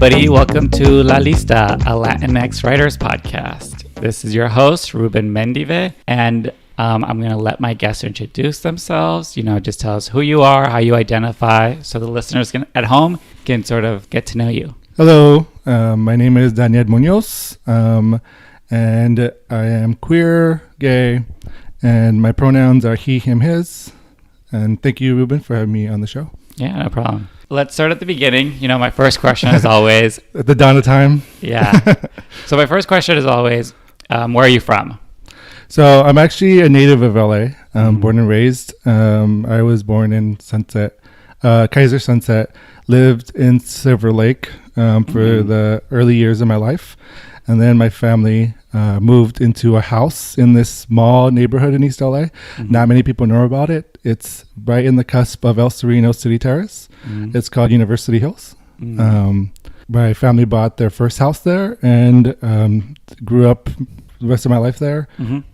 everybody. Welcome to La Lista, a LatinX writers podcast. This is your host, Ruben Mendive, and I'm going to let my guests introduce themselves. Just tell us who you are, how you identify, so the listeners at home can sort of get to know you. Hello, my name is Daniel Muño, and I am queer, gay, and my pronouns are he, him, his. And thank you, Ruben, for having me on the show. Yeah, no problem. Let's start at the beginning. My first question is always... At the dawn of time? Yeah. So my first question is always, where are you from? So I'm actually a native of LA, born and raised. I was born in Kaiser Sunset, lived in Silver Lake for the early years of my life. And then my family moved into a house in this small neighborhood in East LA. Not many people know about it. It's right in the cusp of El Sereno City Terrace. It's called University Hills. My family bought their first house there and grew up the rest of my life there.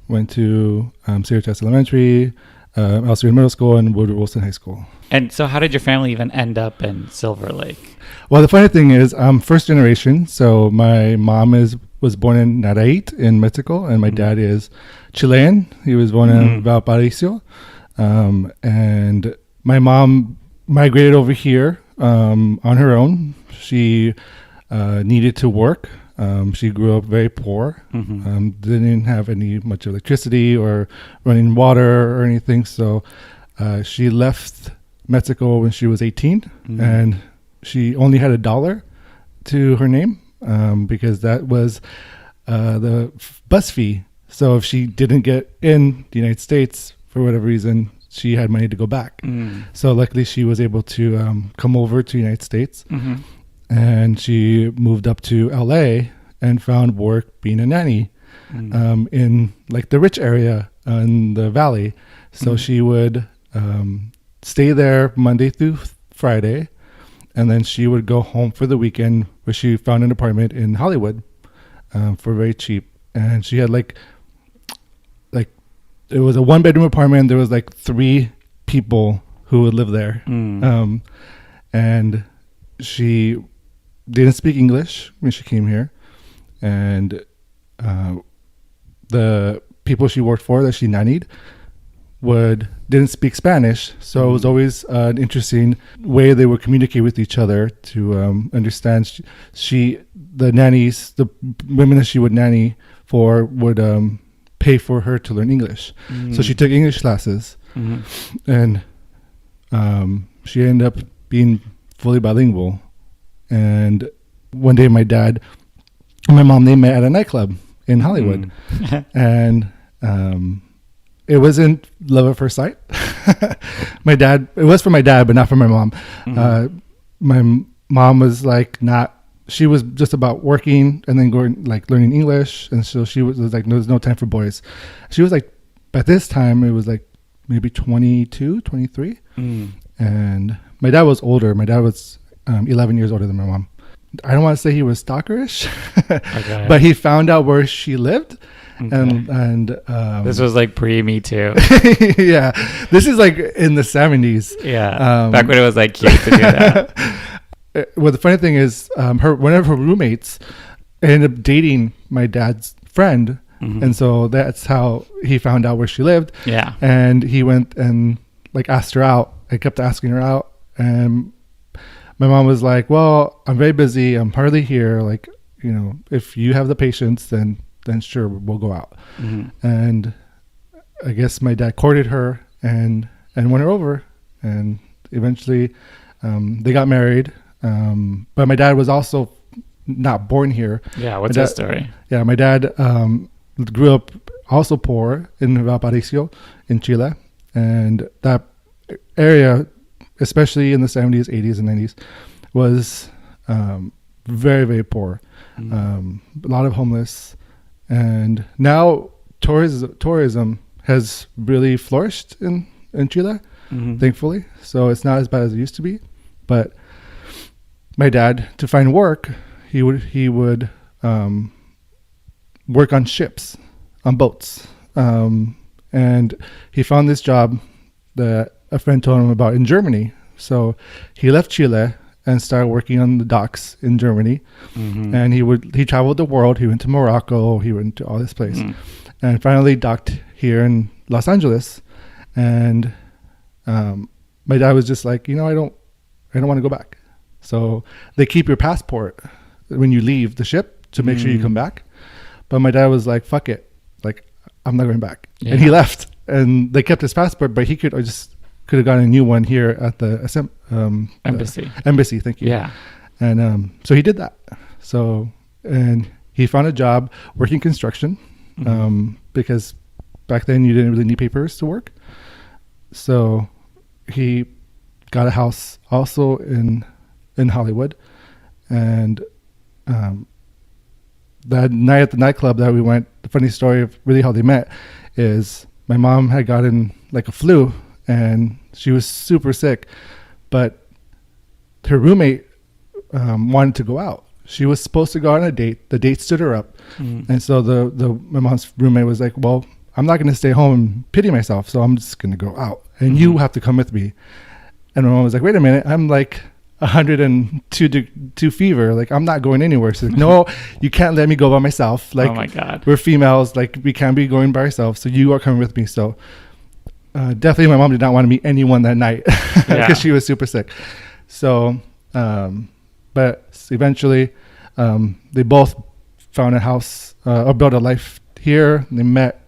Went to Syracuse Elementary, El Sereno Middle School, and Woodrow Wilson High School. And so how did your family even end up in Silver Lake? Well, the funny thing is I'm first generation. So my mom was born in Nayarit in Mexico, and my dad is Chilean. He was born in Valparaiso. And my mom migrated over here on her own. She needed to work. She grew up very poor. Didn't have much electricity or running water or anything. So she left Mexico when she was 18, and she only had $1 to her name because that was the bus fee. So if she didn't get in the United States for whatever reason, she had money to go back. So luckily she was able to come over to the United States, and she moved up to LA and found work being a nanny in like the rich area in the valley. So she would stay there Monday through Friday, and then she would go home for the weekend, where she found an apartment in Hollywood for very cheap. And she had like it was a 1-bedroom apartment. There was like 3 people who would live there. And she didn't speak English when she came here. And the people she worked for that she nannied didn't speak Spanish. So it was always an interesting way they would communicate with each other to understand. The nannies, the women that she would nanny for would pay for her to learn English. So she took English classes, and she ended up being fully bilingual. And one day my dad and my mom, they met at a nightclub in Hollywood. And it wasn't love at first sight. It was for my dad, but not for my mom. My mom was she was just about working and then going learning English. And so she was like, no, there's no time for boys. She was like, at this time, it was like maybe 22, 23. And my dad was older. My dad was 11 years older than my mom. I don't want to say he was stalkerish, but he found out where she lived. And this was like pre-Me Too. Yeah, this is like in the 70s. Yeah, back when it was like cute to do that. Well, the funny thing is, one of her roommates ended up dating my dad's friend, and so that's how he found out where she lived. Yeah, and he went and asked her out. I kept asking her out, and my mom was like, "Well, I'm very busy. I'm hardly here. If you have the patience, then sure, we'll go out." And I guess my dad courted her and won her over, and eventually they got married. But my dad was also not born here. Yeah, what's that story? Yeah, my dad grew up also poor in Valparaiso in Chile, and that area, especially in the 70s, 80s, and 90s, was very, very poor. A lot of homeless. And now tourism has really flourished in Chile, thankfully. So it's not as bad as it used to be. But my dad, to find work, he would work on ships, on boats. And he found this job that a friend told him about in Germany. So he left Chile and started working on the docks in Germany. Mm-hmm. And he traveled the world. He went to Morocco. He went to all this place, and finally docked here in Los Angeles. And my dad was just like, I don't want to go back. So they keep your passport when you leave the ship to make sure you come back. But my dad was like, fuck it. Like, I'm not going back. Yeah. And he left. And they kept his passport, but he could have gotten a new one here at the embassy. Embassy, thank you. Yeah. And so he did that. So, and he found a job working construction because back then you didn't really need papers to work. So he got a house also in Hollywood. And that night at the nightclub that we went, the funny story of really how they met is my mom had gotten like a flu and she was super sick, but her roommate wanted to go out. She was supposed to go on a date. The date stood her up. And so my mom's roommate was like, well, I'm not going to stay home and pity myself, so I'm just going to go out. And you have to come with me. And my mom was like, wait a minute. I'm like 102 fever. Like, I'm not going anywhere. She's like, no, you can't let me go by myself. Like, oh my God. We're females. Like, we can't be going by ourselves. So you are coming with me. So definitely my mom did not want to meet anyone that night because she was super sick. So, but eventually they both found a house or built a life here. They met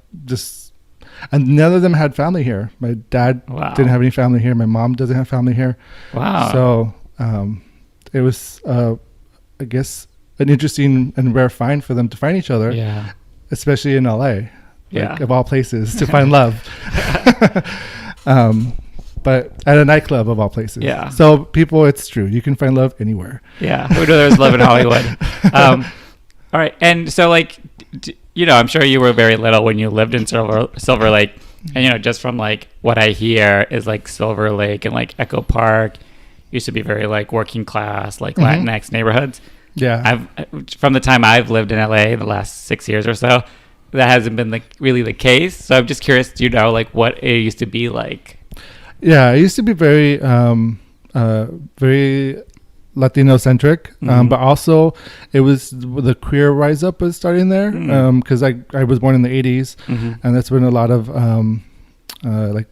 and none of them had family here. My dad didn't have any family here. My mom doesn't have family here. Wow. So it was, I guess, an interesting and rare find for them to find each other. Yeah. Especially in LA. Like, of all places to find love. But at a nightclub of all places. Yeah. So people, it's true. You can find love anywhere. Yeah. Who knew there was love in Hollywood? All right. And so, like, I'm sure you were very little when you lived in Silver Lake. And, just from, like, what I hear is, like, Silver Lake and, like, Echo Park used to be very, like, working class, like, Latinx neighborhoods. Yeah. From the time I've lived in LA, the last 6 years or so, that hasn't been, like, really the case. So I'm just curious, do you know, like, what it used to be like? Yeah, it used to be very, very Latino-centric, but also it was the queer rise up was starting there because I was born in the 80s, and that's when a lot of, like,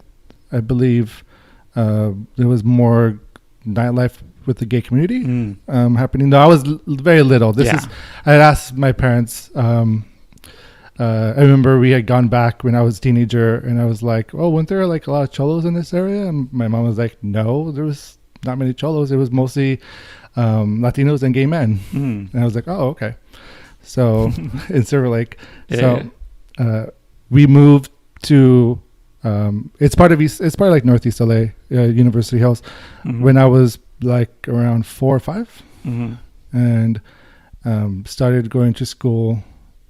I believe there was more nightlife with the gay community happening. Though I was very little. I had asked my parents. I remember we had gone back when I was a teenager, and I was like, "Oh, weren't there like a lot of cholos in this area?" And my mom was like, "No, there was not many cholos. It was mostly Latinos and gay men." And I was like, "Oh, okay." So in Silver Lake, we moved to. It's part of like Northeast LA, University Hills, when I was like around 4 or 5, and started going to school.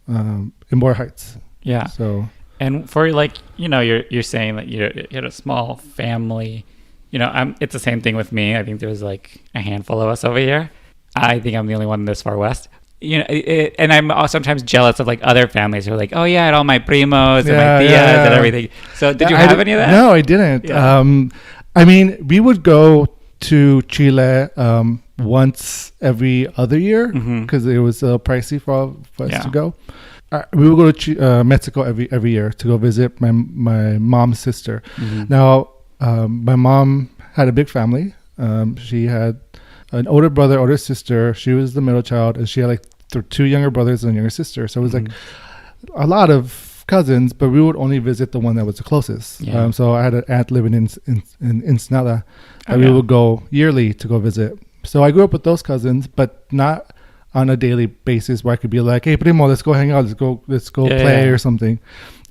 In Boyer Heights. Yeah. So, and for like, you're saying that you had a small family. It's the same thing with me. I think there's like a handful of us over here. I think I'm the only one this far west. And I'm also sometimes jealous of like other families who are like, oh yeah, I had all my primos and my tias and everything. So did you have any of that? No, I didn't. Yeah. I mean, we would go to Chile once every other year because it was pricey for us to go. We would go to Mexico every year to go visit my mom's sister. Now, my mom had a big family. She had an older brother, older sister. She was the middle child, and she had like 2 younger brothers and a younger sister. So it was like a lot of cousins, but we would only visit the one that was the closest. Yeah. So I had an aunt living in Ensenada that we would go yearly to go visit. So I grew up with those cousins, but not on a daily basis where I could be like, hey, primo, let's go hang out. Let's go play or something.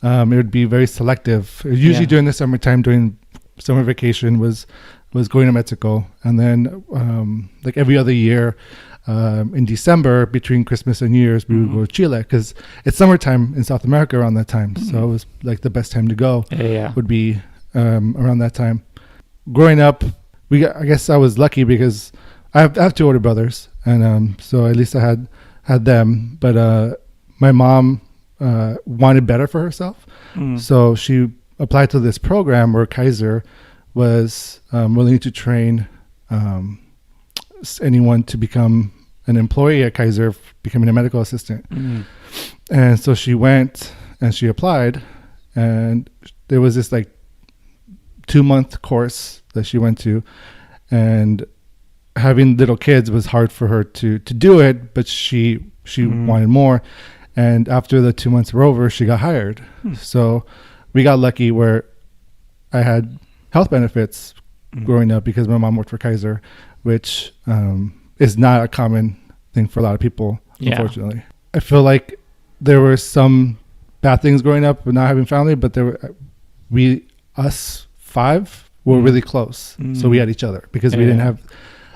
It would be very selective. Usually during the summertime, during summer vacation was going to Mexico. And then like every other year in December between Christmas and New Year's, we would go to Chile because it's summertime in South America around that time. So it was like the best time to go would be around that time. Growing up, I guess I was lucky because I have 2 older brothers, and so at least I had them. But my mom wanted better for herself, so she applied to this program where Kaiser was willing to train anyone to become an employee at Kaiser, becoming a medical assistant. And so she went and she applied, and there was this like 2-month course that she went to, and having little kids was hard for her to do it, but she wanted more. And after the 2 months were over, she got hired. So we got lucky where I had health benefits growing up because my mom worked for Kaiser, which is not a common thing for a lot of people, unfortunately. I feel like there were some bad things growing up with not having family, but us 5 were really close. So we had each other because we didn't have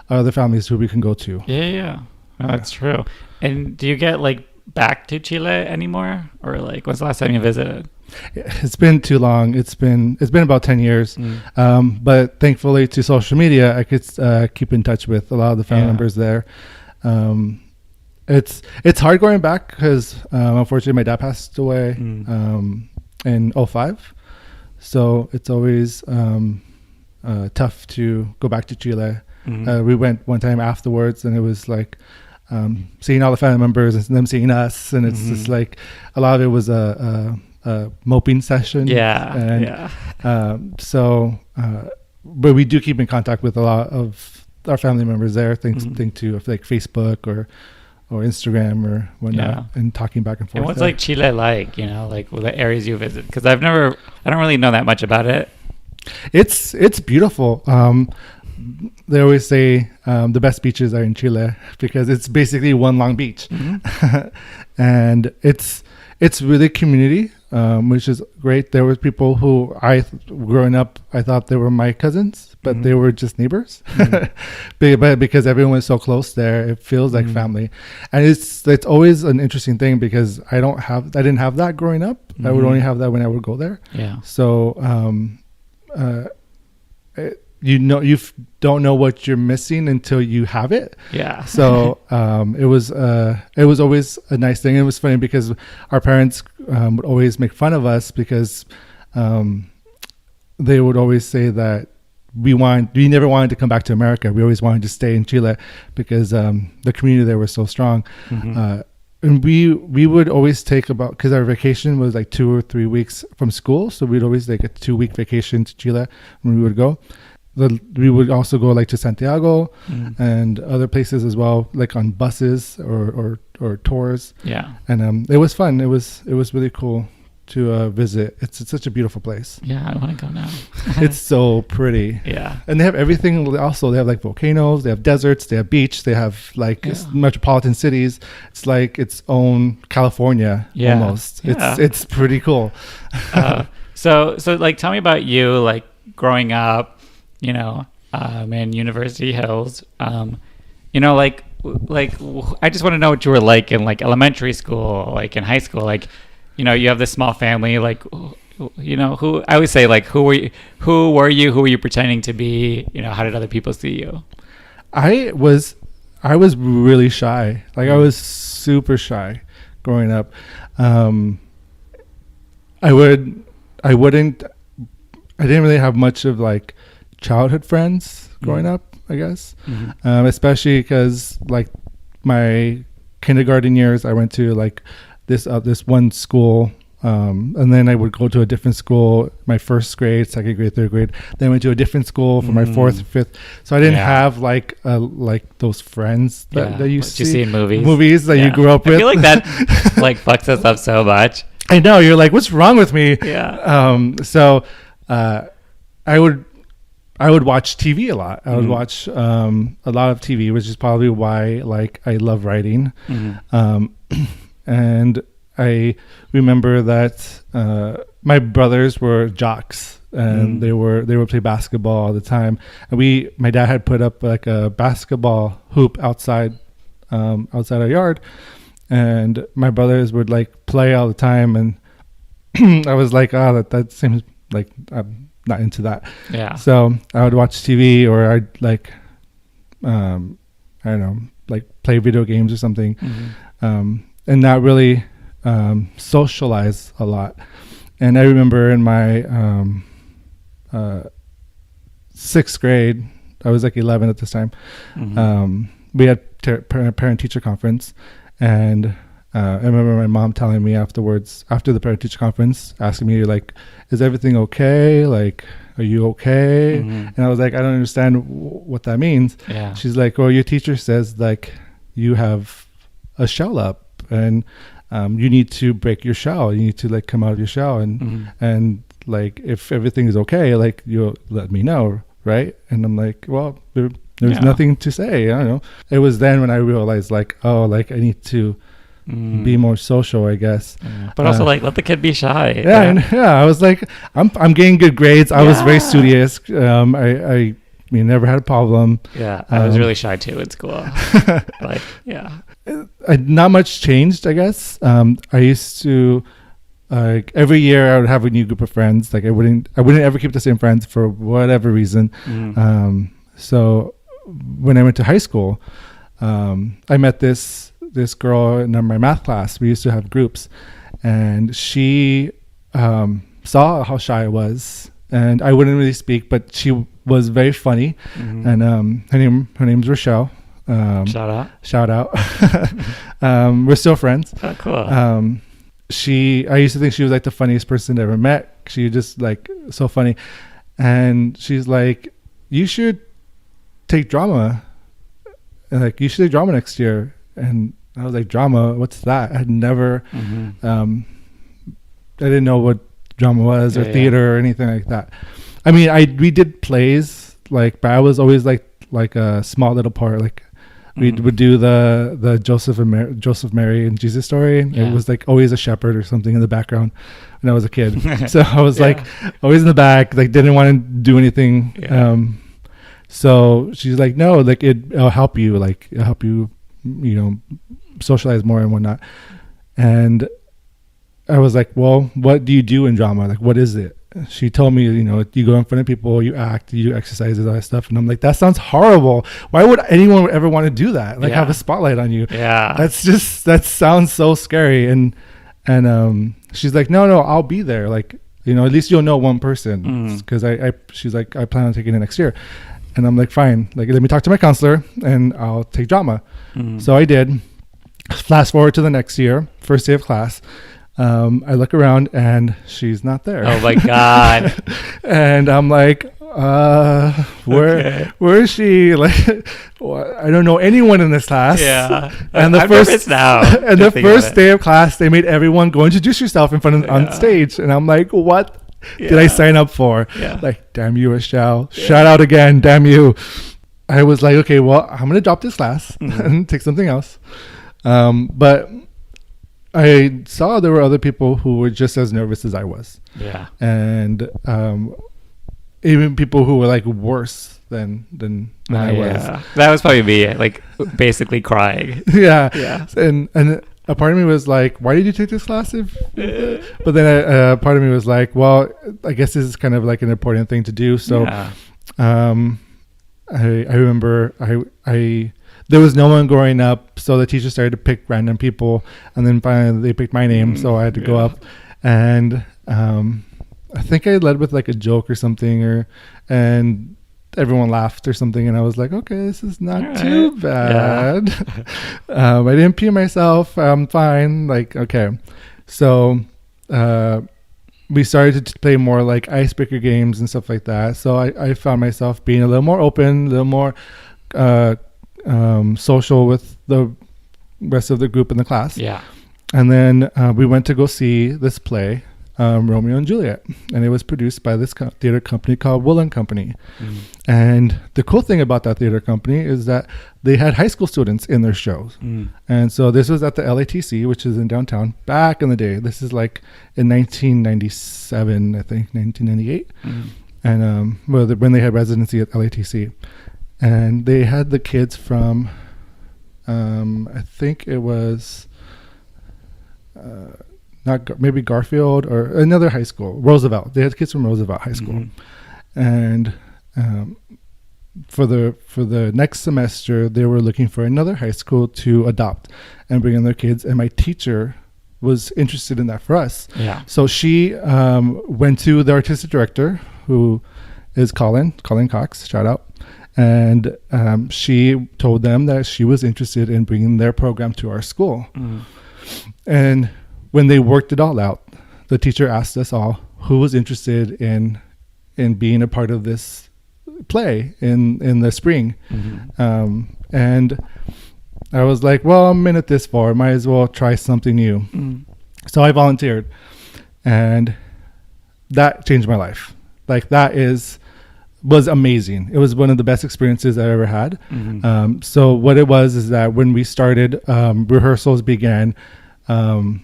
other families who we can go to. No, that's true. And do you get like back to Chile anymore, or like when's the last time you visited? It's been too long. It's been about 10 years. But thankfully to social media, I could keep in touch with a lot of the family members there. It's hard going back because unfortunately my dad passed away in 2005. So it's always tough to go back to Chile. We went one time afterwards, and it was like seeing all the family members and them seeing us, and it's just like a lot of it was a moping session. But we do keep in contact with a lot of our family members there, thanks to like Facebook or Instagram or whatnot, and talking back and forth. And what's like Chile like, like the areas you visit? Because I don't really know that much about it. It's beautiful. They always say the best beaches are in Chile because it's basically one long beach. And it's really community, which is great. There were people who growing up, I thought they were my cousins, but they were just neighbors. But because everyone was so close there, it feels like family. And it's always an interesting thing because I didn't have that growing up. I would only have that when I would go there. So you don't know what you're missing until you have it. So it was always a nice thing. It was funny because our parents would always make fun of us because they would always say that we never wanted to come back to America. We always wanted to stay in Chile because the community there was so strong. And we would always take because our vacation was like 2 or 3 weeks from school, so we'd always take a 2-week vacation to Chile when we would go. We would also go like to Santiago and other places as well, like on buses or tours. And it was fun. It was really cool to visit. It's such a beautiful place. I want to go now. It's so pretty. And they have everything. Also, they have like volcanoes, they have deserts, they have beach, they have like metropolitan cities. It's like its own California almost. It's pretty cool. So like tell me about you, like growing up, in University Hills, like I just want to know what you were like in like elementary school, like in high school, like, you have this small family, like, who I always say, like, who were you, who were you pretending to be, how did other people see you? I was really shy. Like I was super shy growing up. I didn't really have much of like childhood friends growing up, I guess. Especially because like my kindergarten years, I went to like this one school, and then I would go to a different school my first grade, second grade, third grade. Then I went to a different school for my fourth, fifth. So I didn't have like those friends that you see in movies that you grew up with. I feel like that like fucks us up so much. I know, you're like, what's wrong with me? So I would watch TV a lot. I would watch a lot of TV, which is probably why like I love writing. And I remember that my brothers were jocks, and they would play basketball all the time. And my dad had put up like a basketball hoop outside our yard, and my brothers would like play all the time. And I was like, that seems like I'm not into that. So I would watch TV, or I'd like, I don't know, like play video games or something. And not really socialize a lot. And I remember in my 6th grade, I was like 11 at this time. Mm-hmm. We had parent teacher conference, and I remember my mom telling me afterwards, after the parent teacher conference, asking me like, "Is everything okay? Like, are you okay?" Mm-hmm. And I was like, "I don't understand what that means." Yeah. She's like, "Well, your teacher says like you have a shell up, and you need to break your shell. You need to like come out of your shell, and like if everything is okay, like you'll let me know, right?" And I'm like, "Well, there's nothing to say. I don't know." It was then when I realized like, oh, like I need to be more social, I guess. But also like let the kid be shy. I was like, I'm getting good grades. I was very studious. I never had a problem. Yeah, I was really shy too in school. Like, yeah. Not much changed, I guess. I used to every year I would have a new group of friends. Like I wouldn't ever keep the same friends for whatever reason. So when I went to high school, I met this girl in my math class. We used to have groups, and she saw how shy I was, and I wouldn't really speak, but she was very funny. And her name's Rochelle. Shout out. We're still friends. Oh, cool. I used to think she was like the funniest person I ever met. She was just like so funny, and she's like, "You should take drama, and like you should take drama next year." And I was like, "Drama? What's that?" I had never, I didn't know what drama was or theater or anything like that. I mean, we did plays, like, but I was always like a small little part. Like we would do the Joseph, Mary, and Jesus story. And it was like always a shepherd or something in the background when I was a kid. So I was like always in the back, like didn't want to do anything. So she's like, "No, like it'll help you. Like it'll help you, socialize more and whatnot." And I was like, "Well, what do you do in drama? Like, what is it?" She told me, you go in front of people, you act, you do exercises, all that stuff. And I'm like, that sounds horrible. Why would anyone ever want to do that? Like have a spotlight on you. Yeah. That sounds so scary. And she's like, no, I'll be there. Like, at least you'll know one person. Cause she's like, I plan on taking it next year. And I'm like, fine. Like, let me talk to my counselor and I'll take drama. So I did. Fast forward to the next year, first day of class. I look around and she's not there. Oh my God. And I'm like, where is she? Like, I don't know anyone in this class. Yeah. And I'm nervous now. And the first day of class, they made everyone go introduce yourself in front of on stage. And I'm like, what did I sign up for? Yeah. Like, damn you, Rochelle. Shout out again. Damn you. I was like, okay, well, I'm going to drop this class and take something else. But I saw there were other people who were just as nervous as I was. Yeah. And even people who were like worse than I was. That was probably me, like basically crying. Yeah. And a part of me was like, why did you take this class? But then a part of me was like, well, I guess this is kind of like an important thing to do. So I remember there was no one growing up, so the teacher started to pick random people, and then finally they picked my name, so I had to go up, and I think I led with like a joke or something, and everyone laughed or something, and I was like, okay, this is not too bad. I didn't pee myself, I'm fine, like, okay. So we started to play more like icebreaker games and stuff like that, so I found myself being a little more open, a little more social with the rest of the group in the class. Yeah. And then we went to go see this play, Romeo and Juliet, and it was produced by this theater company called Woolen Company. And the cool thing about that theater company is that they had high school students in their shows. And so this was at the LATC, which is in downtown, back in the day. This is like in 1997, I think, 1998. And when they had residency at LATC. And they had the kids from, I think it was maybe Garfield or another high school, Roosevelt. They had kids from Roosevelt High School. And for the next semester, they were looking for another high school to adopt and bring in their kids. And my teacher was interested in that for us. Yeah. So she went to the artistic director, who is Colin Cox, shout out. And she told them that she was interested in bringing their program to our school. And when they worked it all out, the teacher asked us all who was interested in being a part of this play in the spring. And I was like, well, I'm in it this far, might as well try something new. So I volunteered, and that changed my life. Like, that was amazing. It was one of the best experiences I ever had. So what it was is that when we started, rehearsals began, and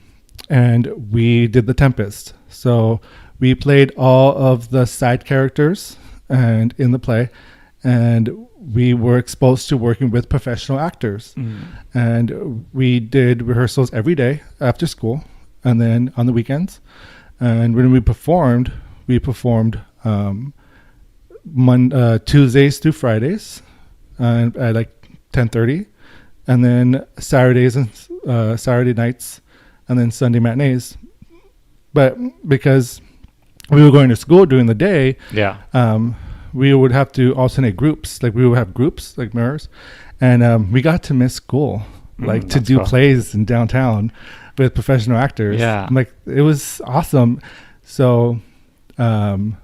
we did the Tempest. So we played all of the side characters and in the play, and we were exposed to working with professional actors. And we did rehearsals every day after school and then on the weekends. And when we performed Tuesdays through Fridays at like 10:30, and then Saturdays and Saturday nights, and then Sunday matinees. But because we were going to school during the day, we would have to alternate groups. Like, we would have groups like mirrors, and we got to miss school, like to do plays in downtown with professional actors. Like, it was awesome. So since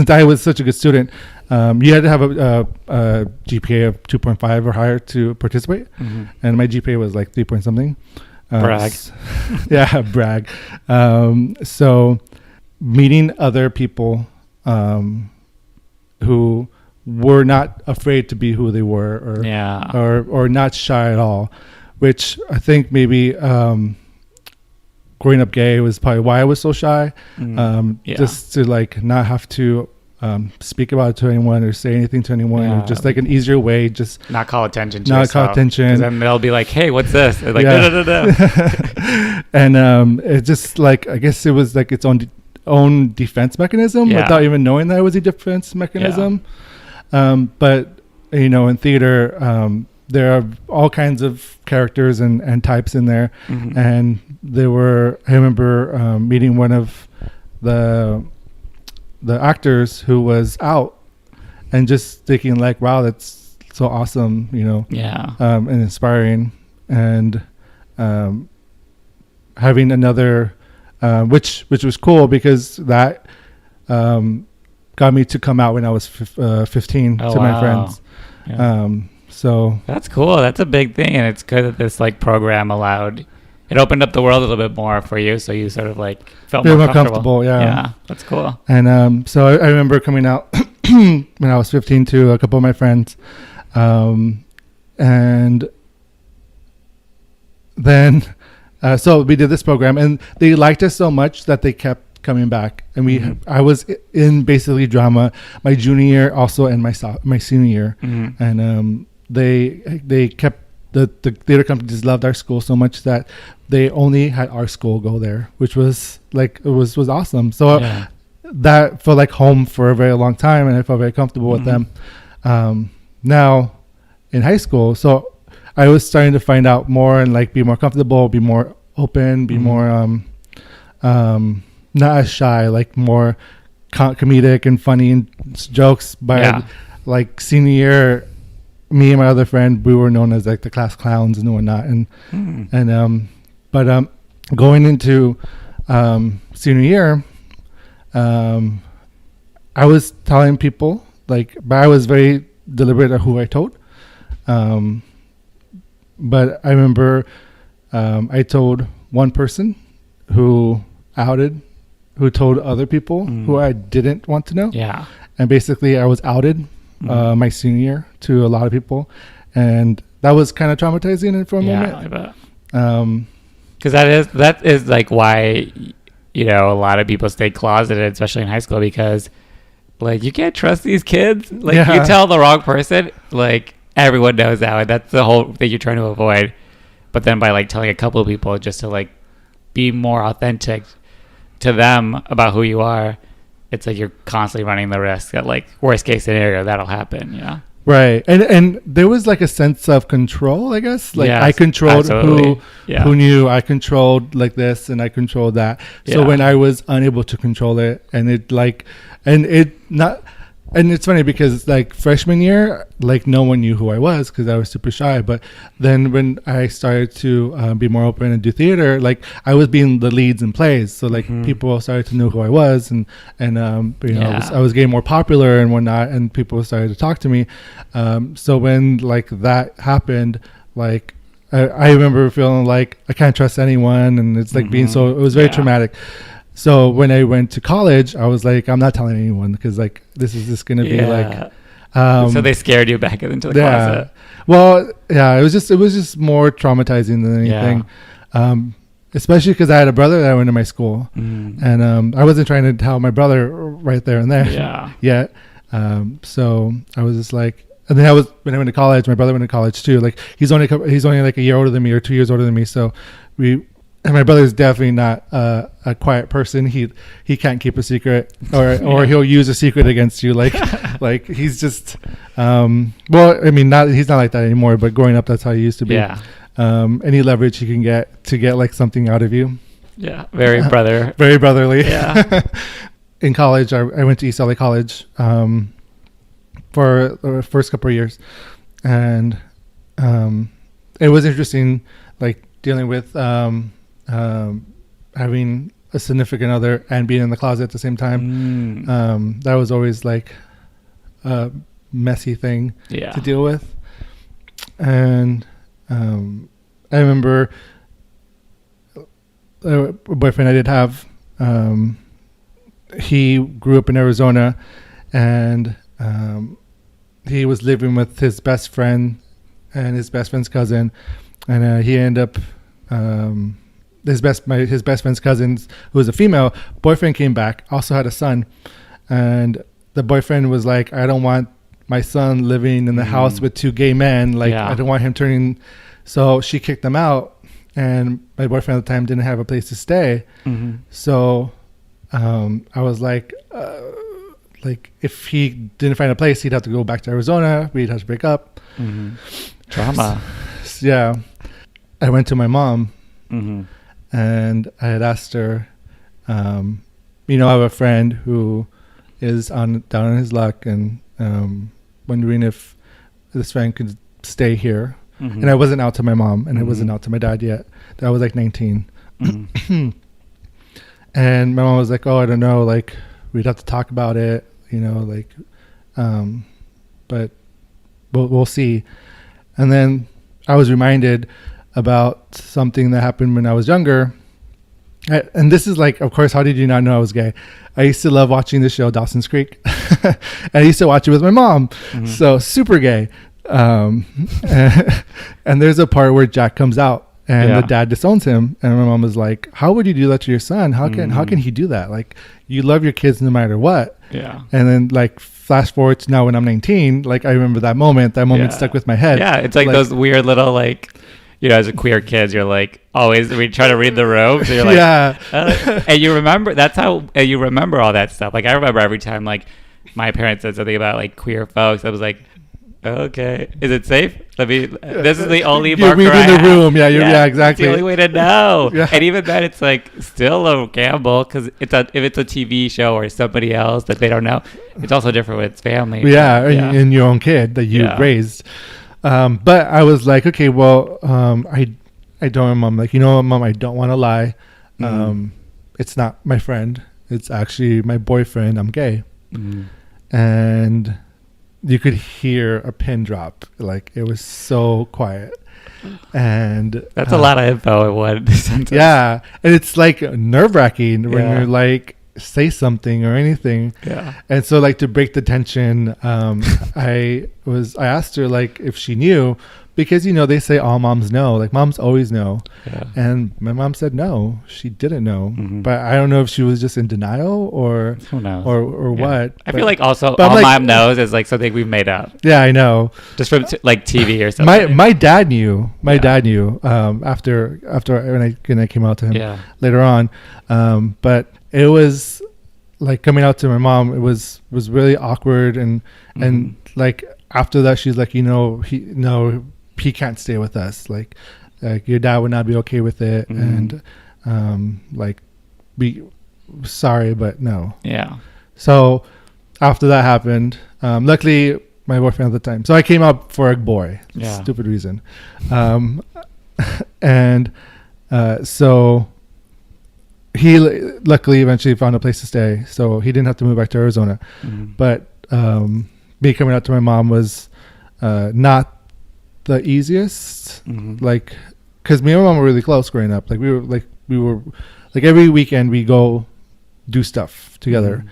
I was such a good student, you had to have a GPA of 2.5 or higher to participate, and my GPA was like 3 point something. Brag. Brag. So meeting other people who were not afraid to be who they were, or not shy at all, which I think maybe growing up gay was probably why I was so shy. Just to like not have to speak about it to anyone or say anything to anyone, or just like an easier way, just not call attention to yourself. Because then they'll be like, hey, what's this? Like, And it just like, I guess it was like its own defense mechanism without even knowing that it was a defense mechanism. But in theater, there are all kinds of characters and types in there. And I remember meeting one of the actors who was out, and just thinking like, wow, that's so awesome, and inspiring. And having another, which was cool, because that got me to come out when I was 15 to my friends. So that's cool. That's a big thing, and it's good that this like program it opened up the world a little bit more for you, so you sort of like felt more comfortable. Yeah, that's cool. And so I remember coming out when I was 15 to a couple of my friends, and then so we did this program, and they liked us so much that they kept coming back. And I was in basically drama my junior year also, and my senior year. And they kept the theater company just loved our school so much that they only had our school go there, which was like, it was awesome. So that felt like home for a very long time, and I felt very comfortable with them. Now in high school, so I was starting to find out more and like be more comfortable, be more open, be more not as shy, like more comedic and funny and jokes. By like senior year, me and my other friend, we were known as like the class clowns and whatnot. But going into senior year, I was telling people but I was very deliberate of who I told. But I remember I told one person who told other people who I didn't want to know. And basically I was outed my senior year to a lot of people, and that was kind of traumatizing for a moment. I bet. Because that is like why a lot of people stay closeted, especially in high school, because like you can't trust these kids. Like you tell the wrong person, like everyone knows that. Like, that's the whole thing you're trying to avoid. But then by like telling a couple of people just to like be more authentic to them about who you are, it's like you're constantly running the risk that like worst case scenario that'll happen. Right. And there was like a sense of control, I guess. Like I controlled who knew. I controlled like this, and I controlled that. So when I was unable to control it, and it And it's funny because like freshman year, like no one knew who I was because I was super shy. But then when I started to be more open and do theater, like I was being the leads in plays, so like people started to know who I was, and I was getting more popular and whatnot, and people started to talk to me. So when like that happened, like I remember feeling like I can't trust anyone, and it's like being so. It was very traumatic. So when I went to college, I was like, I'm not telling anyone because like this is just going to be like. So they scared you back into the closet. Well, yeah, it was just more traumatizing than anything. Especially because I had a brother that went to my school, and I wasn't trying to tell my brother right there and there. Yet. So I was just like, and then when I went to college, my brother went to college too. Like he's only like a year older than me or 2 years older than me. So and my brother's definitely not a quiet person. He can't keep a secret, or he'll use a secret against you. Like like he's just well, I mean, he's not like that anymore. But growing up, that's how he used to be. Yeah. Any leverage he can get to get like something out of you. Yeah, very brotherly. Yeah. In college, I went to East LA College for the first couple of years, and it was interesting, like dealing with having a significant other and being in the closet at the same time. That was always like a messy thing to deal with. And I remember a boyfriend I did have, he grew up in Arizona, and he was living with his best friend and his best friend's cousin, and he ended up his best friend's cousin, who was a female boyfriend, came back, also had a son, and the boyfriend was like, I don't want my son living in the house with two gay men, like I don't want him turning. So she kicked them out, and my boyfriend at the time didn't have a place to stay. So I was like if he didn't find a place, he'd have to go back to Arizona, we'd have to break up. Drama. Yeah. I went to my mom, and I had asked her, I have a friend who is down on his luck, and wondering if this friend could stay here. And I wasn't out to my mom, and I wasn't out to my dad yet. I was like 19. And my mom was like, oh, I don't know, like we'd have to talk about it, like but we'll see. And then I was reminded about something that happened when I was younger. And this is like, of course, how did you not know I was gay? I used to love watching the show Dawson's Creek. And I used to watch it with my mom. So super gay. And there's a part where Jack comes out, and the dad disowns him, and my mom was like, how would you do that to your son? How can he do that? Like, you love your kids no matter what. And then like flash forward to now when I'm 19, like I remember that moment stuck with my head. It's like those weird little, like, as a queer kids, you're like always we try to read the room, so you're like and you remember, that's how you remember all that stuff. Like I remember every time like my parents said something about like queer folks, I was like, okay, is it safe? This is the only marker you're reading the room. Yeah, exactly. It's the only way to know. And even then, it's like still a gamble, because if it's a TV show or somebody else that they don't know, it's also different with family. And your own kid that you raised. But I was like, okay, well, I told my mom, like, Mom, I don't want to lie. It's not my friend. It's actually my boyfriend. I'm gay. And you could hear a pin drop. Like, it was so quiet. And that's a lot of info in one sentence. Yeah. And it's like nerve-wracking when you're like, say something or anything. And so like to break the tension, I asked her like if she knew, because they say all moms know, like moms always know. And my mom said no, she didn't know. But I don't know if she was just in denial or who knows, or what. I feel like also all mom knows is like something we've made up. I know, just from like TV or something. My dad knew. Dad knew after when I came out to him later on. But it was like coming out to my mom, it was really awkward, and like after that she's like, he can't stay with us, like your dad would not be okay with it, and like be sorry, but no. So after that happened, luckily my boyfriend at the time. So I came out for a boy. Yeah. Stupid reason. And so he luckily eventually found a place to stay. So he didn't have to move back to Arizona. Mm-hmm. But me coming out to my mom was not the easiest. Mm-hmm. Like, because me and my mom were really close growing up. Like we were every weekend we go do stuff together.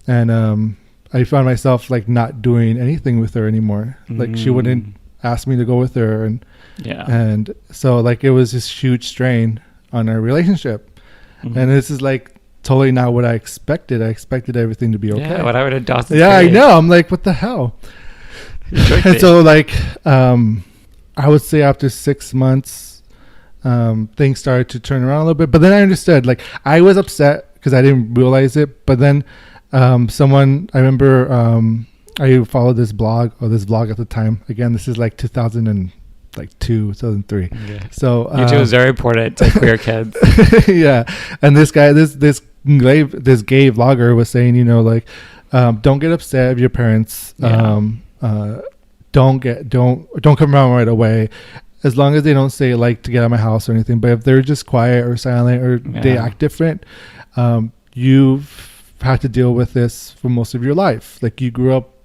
Mm-hmm. And I found myself like not doing anything with her anymore. Like she wouldn't ask me to go with her, and so like it was this huge strain on our relationship. Mm-hmm. And this is like totally not what I expected. I expected everything to be okay. Yeah, what I would have done. Yeah, I know. I'm like, what the hell? And so like I would say after 6 months, things started to turn around a little bit. But then I understood. Like I was upset because I didn't realize it. But then someone, I remember I followed this blog at the time. Again, this is like 2002, 2003. Yeah. So YouTube is very important to queer kids. Yeah. And this guy, this gay vlogger was saying, you know, like, don't get upset if your parents don't come around right away, as long as they don't say like to get out of my house or anything. But if they're just quiet or silent or they act different, you've had to deal with this for most of your life. Like you grew up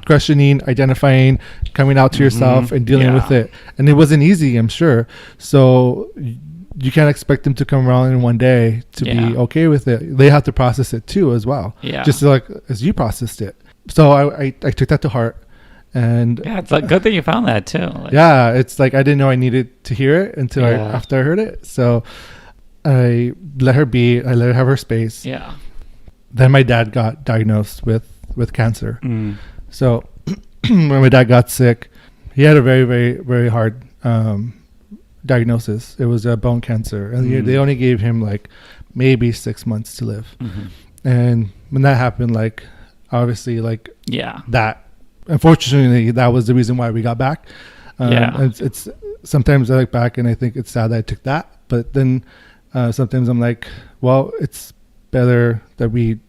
questioning, identifying, coming out to yourself and dealing with it, and it wasn't easy, I'm sure. So you can't expect them to come around in one day to be okay with it. They have to process it too as well, just like as you processed it. So I took that to heart. And it's a good thing you found that too. Like, it's like I didn't know I needed to hear it until after I heard it. So I let her be. I let her have her space. Yeah. Then my dad got diagnosed with cancer. So when my dad got sick, he had a very, very, very hard diagnosis. It was a bone cancer, and they only gave him like maybe 6 months to live. And when that happened, like obviously, like that. Unfortunately, that was the reason why we got back. It's sometimes I look back and I think it's sad that I took that, but then sometimes I'm like, well, it's better that we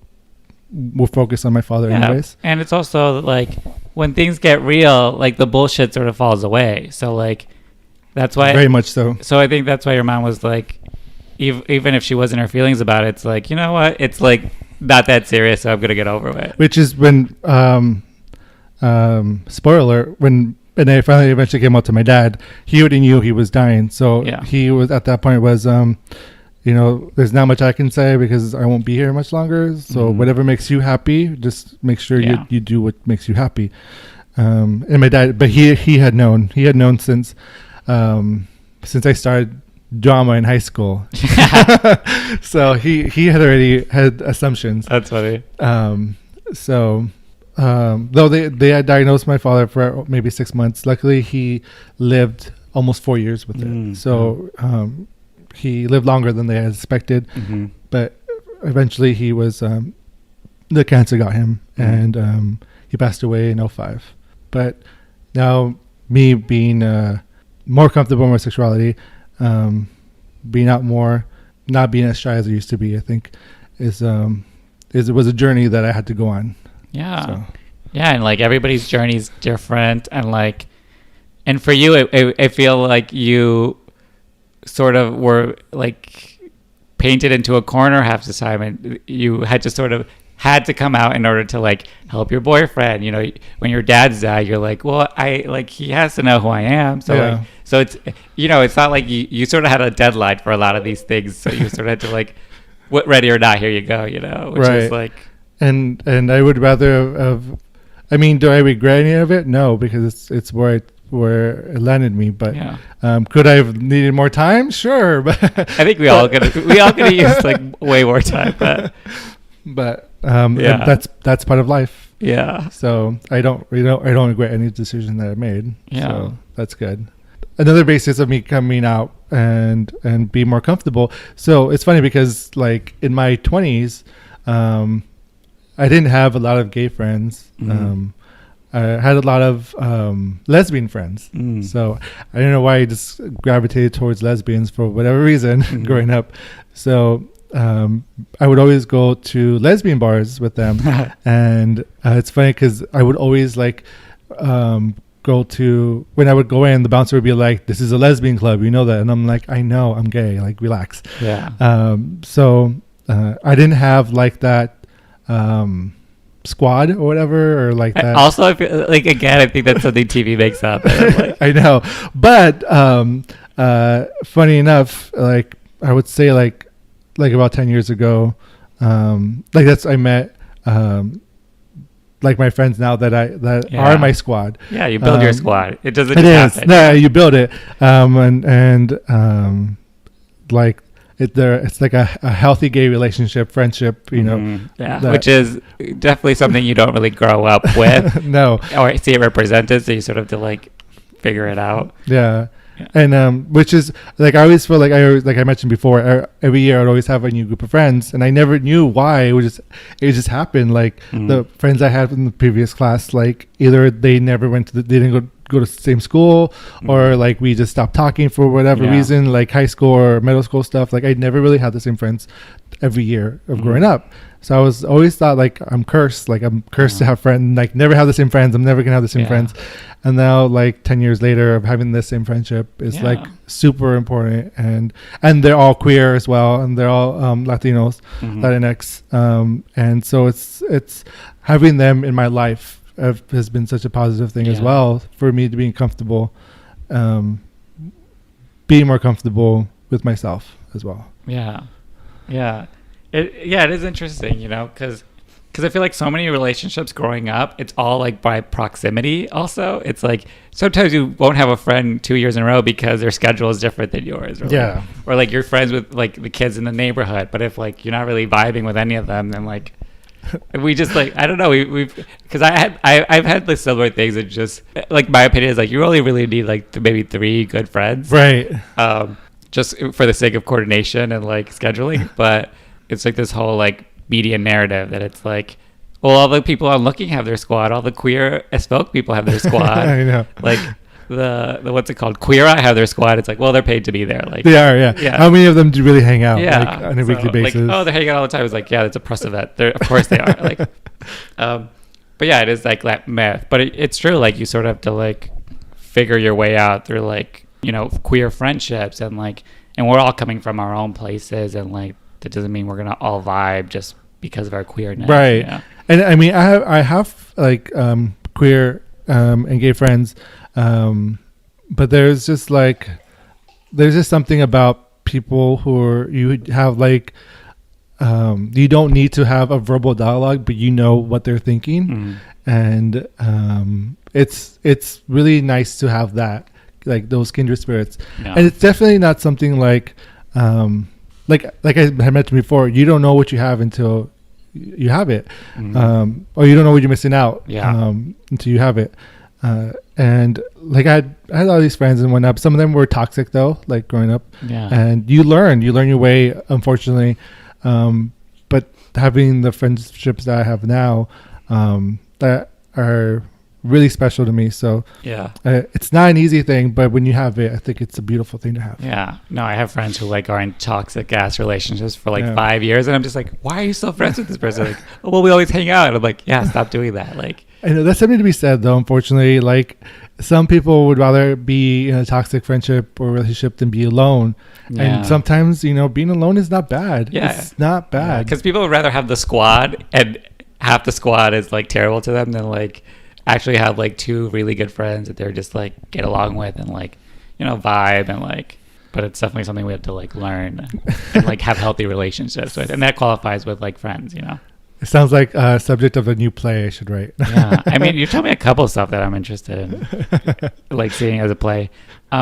will focus on my father anyways. And it's also like when things get real, like the bullshit sort of falls away. So like that's why very much so. So I think that's why your mom was like, even if she wasn't her feelings about it, it's like, you know what, it's like not that serious, so I'm gonna get over it. Which is when spoiler alert, when I finally eventually came out to my dad, he already knew he was dying. So he was at that point was you know, there's not much I can say because I won't be here much longer. So whatever makes you happy, just make sure you do what makes you happy. And my dad, but he had known since I started drama in high school. So he had already had assumptions. That's funny. So though they had diagnosed my father for maybe 6 months, luckily he lived almost 4 years with it. So he lived longer than they had expected, but eventually he was the cancer got him, and he passed away in 2005. But now me being more comfortable in my sexuality, being out more, not being as shy as I used to be, I think it was a journey that I had to go on. And like everybody's journey is different, and for you I feel like you sort of were like painted into a corner half the time, and you had to come out in order to like help your boyfriend. You know, when your dad's died, you're like, well, he has to know who I am. So so it's, you know, it's not like you sort of had a deadline for a lot of these things, so you sort of had to like, ready or not, here you go, you know, which is like, and I would rather have, I mean, do I regret any of it? No, because it's where it landed me. But could I have needed more time? Sure, but I think we all could have used like way more time. But that's part of life. Yeah. So I don't regret any decision that I made. Yeah. So that's good. Another basis of me coming out and be more comfortable. So it's funny because like in my 20s, I didn't have a lot of gay friends. I had a lot of lesbian friends. So I don't know why I just gravitated towards lesbians for whatever reason growing up. So I would always go to lesbian bars with them. And it's funny because I would always like go to, when I would go in, the bouncer would be like, this is a lesbian club, you know that? And I'm like, I know, I'm gay, like relax. Yeah. So I didn't have like that squad or whatever, or like that. Also, I feel like, again, I think that's something TV makes up. Like, I know, but funny enough, like I would say like about 10 years ago, like that's I met like my friends now that are my squad. Yeah, you build your squad. It doesn't it just is happen. no, you build it, and like it's like a healthy gay relationship, friendship, you know. Yeah, which is definitely something you don't really grow up with. No, or see it represented, so you sort of have to like figure it out. Yeah. And which is like, I always feel like I mentioned before, every year I'd always have a new group of friends, and I never knew why. It just happened. Like the friends I had from the previous class, like either they never they didn't go to the same school, or like we just stopped talking for whatever reason, like high school or middle school stuff. Like I never really had the same friends every year of growing up. So I was always thought like I'm cursed to have friends, like never have the same friends. I'm never gonna have the same friends. And now like 10 years later of having the same friendship is like super important, and they're all queer as well, and they're all Latinos, Latinx, and so it's having them in my life has been such a positive thing as well, for me to being comfortable, being more comfortable with myself as well. It is interesting, you know, because I feel like so many relationships growing up, it's all like by proximity. Also, it's like sometimes you won't have a friend 2 years in a row because their schedule is different than yours, or like you're friends with like the kids in the neighborhood, but if like you're not really vibing with any of them, then like we just like, I don't know, we've because I've had like similar things. That just like, my opinion is like you only really need like maybe 3 good friends, right? Just for the sake of coordination and like scheduling. But it's like this whole like media narrative that it's like, well, all the people on Looking have their squad, all the queer as folk people have their squad. I know. Like the what's it called, Queer Eye have their squad. It's like, well, they're paid to be there. Like they are, yeah. How many of them do really hang out like, on a weekly basis? Like, oh, they're hanging out all the time. It's like, yeah, it's a press event. Of course they are. Like, but yeah, it is like that myth. But it's true. Like you sort of have to like figure your way out through like, you know, queer friendships, and like, and we're all coming from our own places, and like that doesn't mean we're gonna all vibe just because of our queerness, right? You know? And I mean, I have like queer and gay friends, but there's just something about people you have like, you don't need to have a verbal dialogue, but you know what they're thinking, and it's really nice to have that, like those kindred spirits. And it's definitely not something like like I had mentioned before, you don't know what you have until you have it, or you don't know what you're missing out until you have it. And like I had all these friends and whatnot. Some of them were toxic though, like growing up. And you learn your way, unfortunately. But having the friendships that I have now, that are really special to me. So it's not an easy thing, but when you have it, I think it's a beautiful thing to have. No, I have friends who like are in toxic ass relationships for like 5 years, and I'm just like, why are you still friends with this person? Like, oh, well, we always hang out. And I'm like, yeah, stop doing that. Like, I know that's something to be said though, unfortunately. Like some people would rather be in a toxic friendship or relationship than be alone. And sometimes, you know, being alone is not bad. It's not bad. Because people would rather have the squad, and half the squad is like terrible to them, than like actually have like 2 really good friends that they're just like get along with and like, you know, vibe, and like, but it's definitely something we have to like learn and like have healthy relationships with, and that qualifies with like friends, you know. It sounds like a subject of a new play I should write. I mean, you told me a couple of stuff that I'm interested in, like seeing as a play.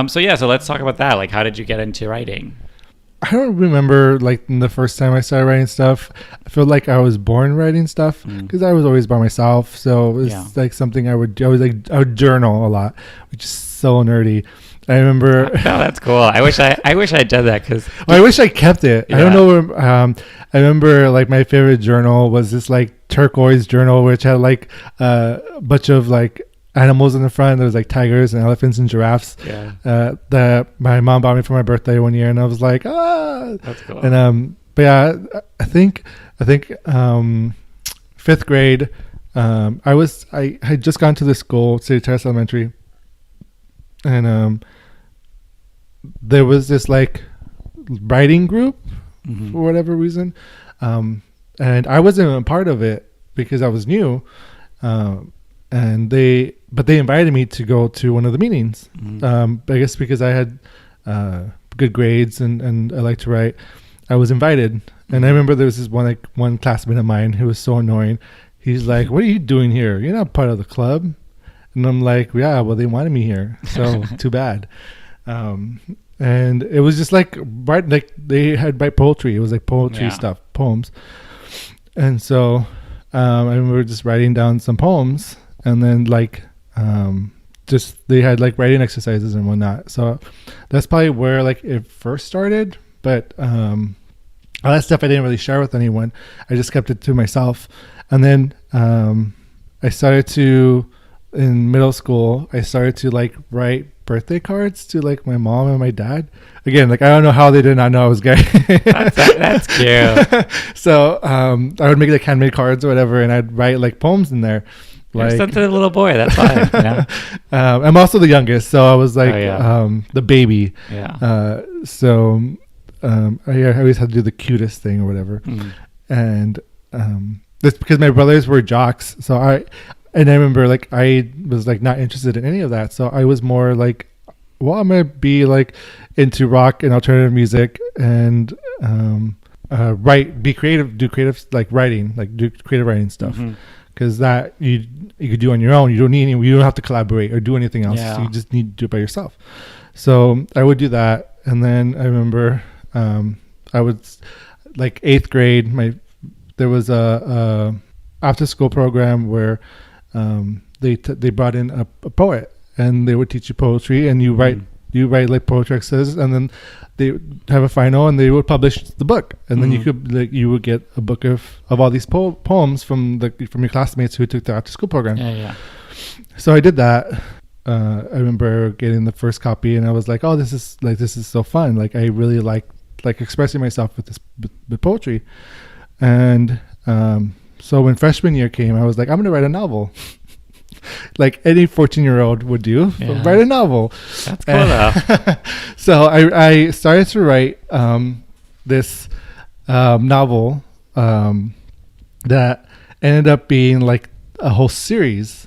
So let's talk about that. Like, how did you get into writing? I don't remember like the first time I started writing stuff. I feel like I was born writing stuff because I was always by myself. So it was like something I would journal a lot, which is so nerdy. I remember. No, that's cool. I wish I did that because. Well, I wish I kept it. I don't know where. I remember like my favorite journal was this like turquoise journal, which had like a bunch of like animals in the front. There was like tigers and elephants and giraffes. That my mom bought me for my birthday one year, and I was like, ah. That's cool. And But yeah, I think fifth grade. I had just gone to the school, City Terrace Elementary, and there was this like writing group for whatever reason, and I wasn't a part of it because I was new, and they invited me to go to one of the meetings. I guess because I had good grades and I like to write, I was invited. And I remember there was this one classmate of mine who was so annoying. He's like, "What are you doing here? You're not part of the club." And I'm like, "Yeah, well, they wanted me here, so too bad." And it was just like they had write poetry. It was like poetry stuff, poems. And so I remember just writing down some poems, and then just they had like writing exercises and whatnot. So that's probably where like it first started. But all that stuff I didn't really share with anyone. I just kept it to myself. And then I started to, in middle school, I started to like write birthday cards to like my mom and my dad. Again, like I don't know how they did not know I was gay. That's cute. So I would make like handmade cards or whatever, and I'd write like poems in there. You're a sensitive little boy. That's fine. Yeah. I'm also the youngest, so I was like the baby. Yeah. So I always had to do the cutest thing or whatever, and that's because my brothers were jocks. So I remember like I was like not interested in any of that. So I was more like, well, I'm gonna be like into rock and alternative music and be creative, do creative like writing, like do creative writing stuff. Because that you could do on your own. You don't have to collaborate or do anything else. Yeah. So you just need to do it by yourself. So I would do that, and then I remember I would like 8th grade. There was a after school program where they brought in a poet, and they would teach you poetry, and you write like poetry exercises, and then they would have a final, and they would publish the book, and then you would get a book of all these poems from your classmates who took the after school program. Yeah. So I did that. I remember getting the first copy, and I was like, "Oh, this is so fun! Like I really like expressing myself with poetry." And so when freshman year came, I was like, "I'm gonna write a novel." Like any 14-year-old would do, write a novel. That's cool though. So I started to write this novel that ended up being like a whole series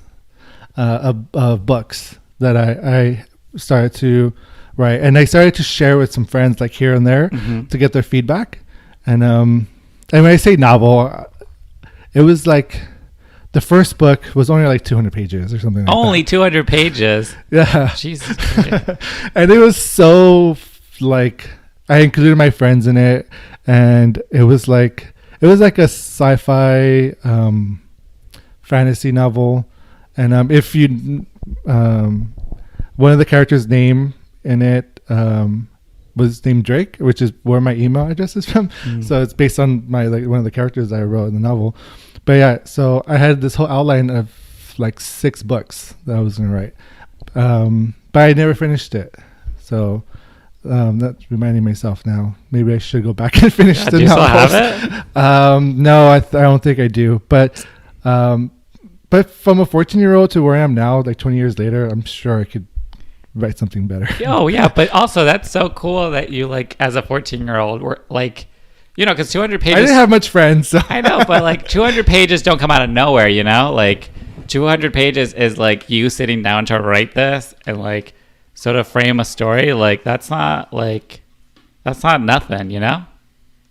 of books that I started to write, and I started to share with some friends like here and there to get their feedback. And when I say novel, it was like the first book was only like 200 pages or something like only that. 200 pages. Yeah. Jesus. And it was so like I included my friends in it, and it was like a sci-fi fantasy novel. And if you one of the characters' name in it was named Drake, which is where my email address is from. So it's based on my one of the characters I wrote in the novel. But yeah, so I had this whole outline of like 6 books that I was gonna write, but I never finished it. So that's reminding myself now. Maybe I should go back and finish the do you novel. still have it? No, I don't think I do. But from a 14-year-old to where I am now, like 20 years later, I'm sure I could write something better. Oh yeah, but also that's so cool that you like as a 14-year-old were like, you know, because 200 pages. I didn't have much friends. So. I know, but like 200 pages don't come out of nowhere, you know? Like 200 pages is like you sitting down to write this and like sort of frame a story. Like that's not nothing, you know?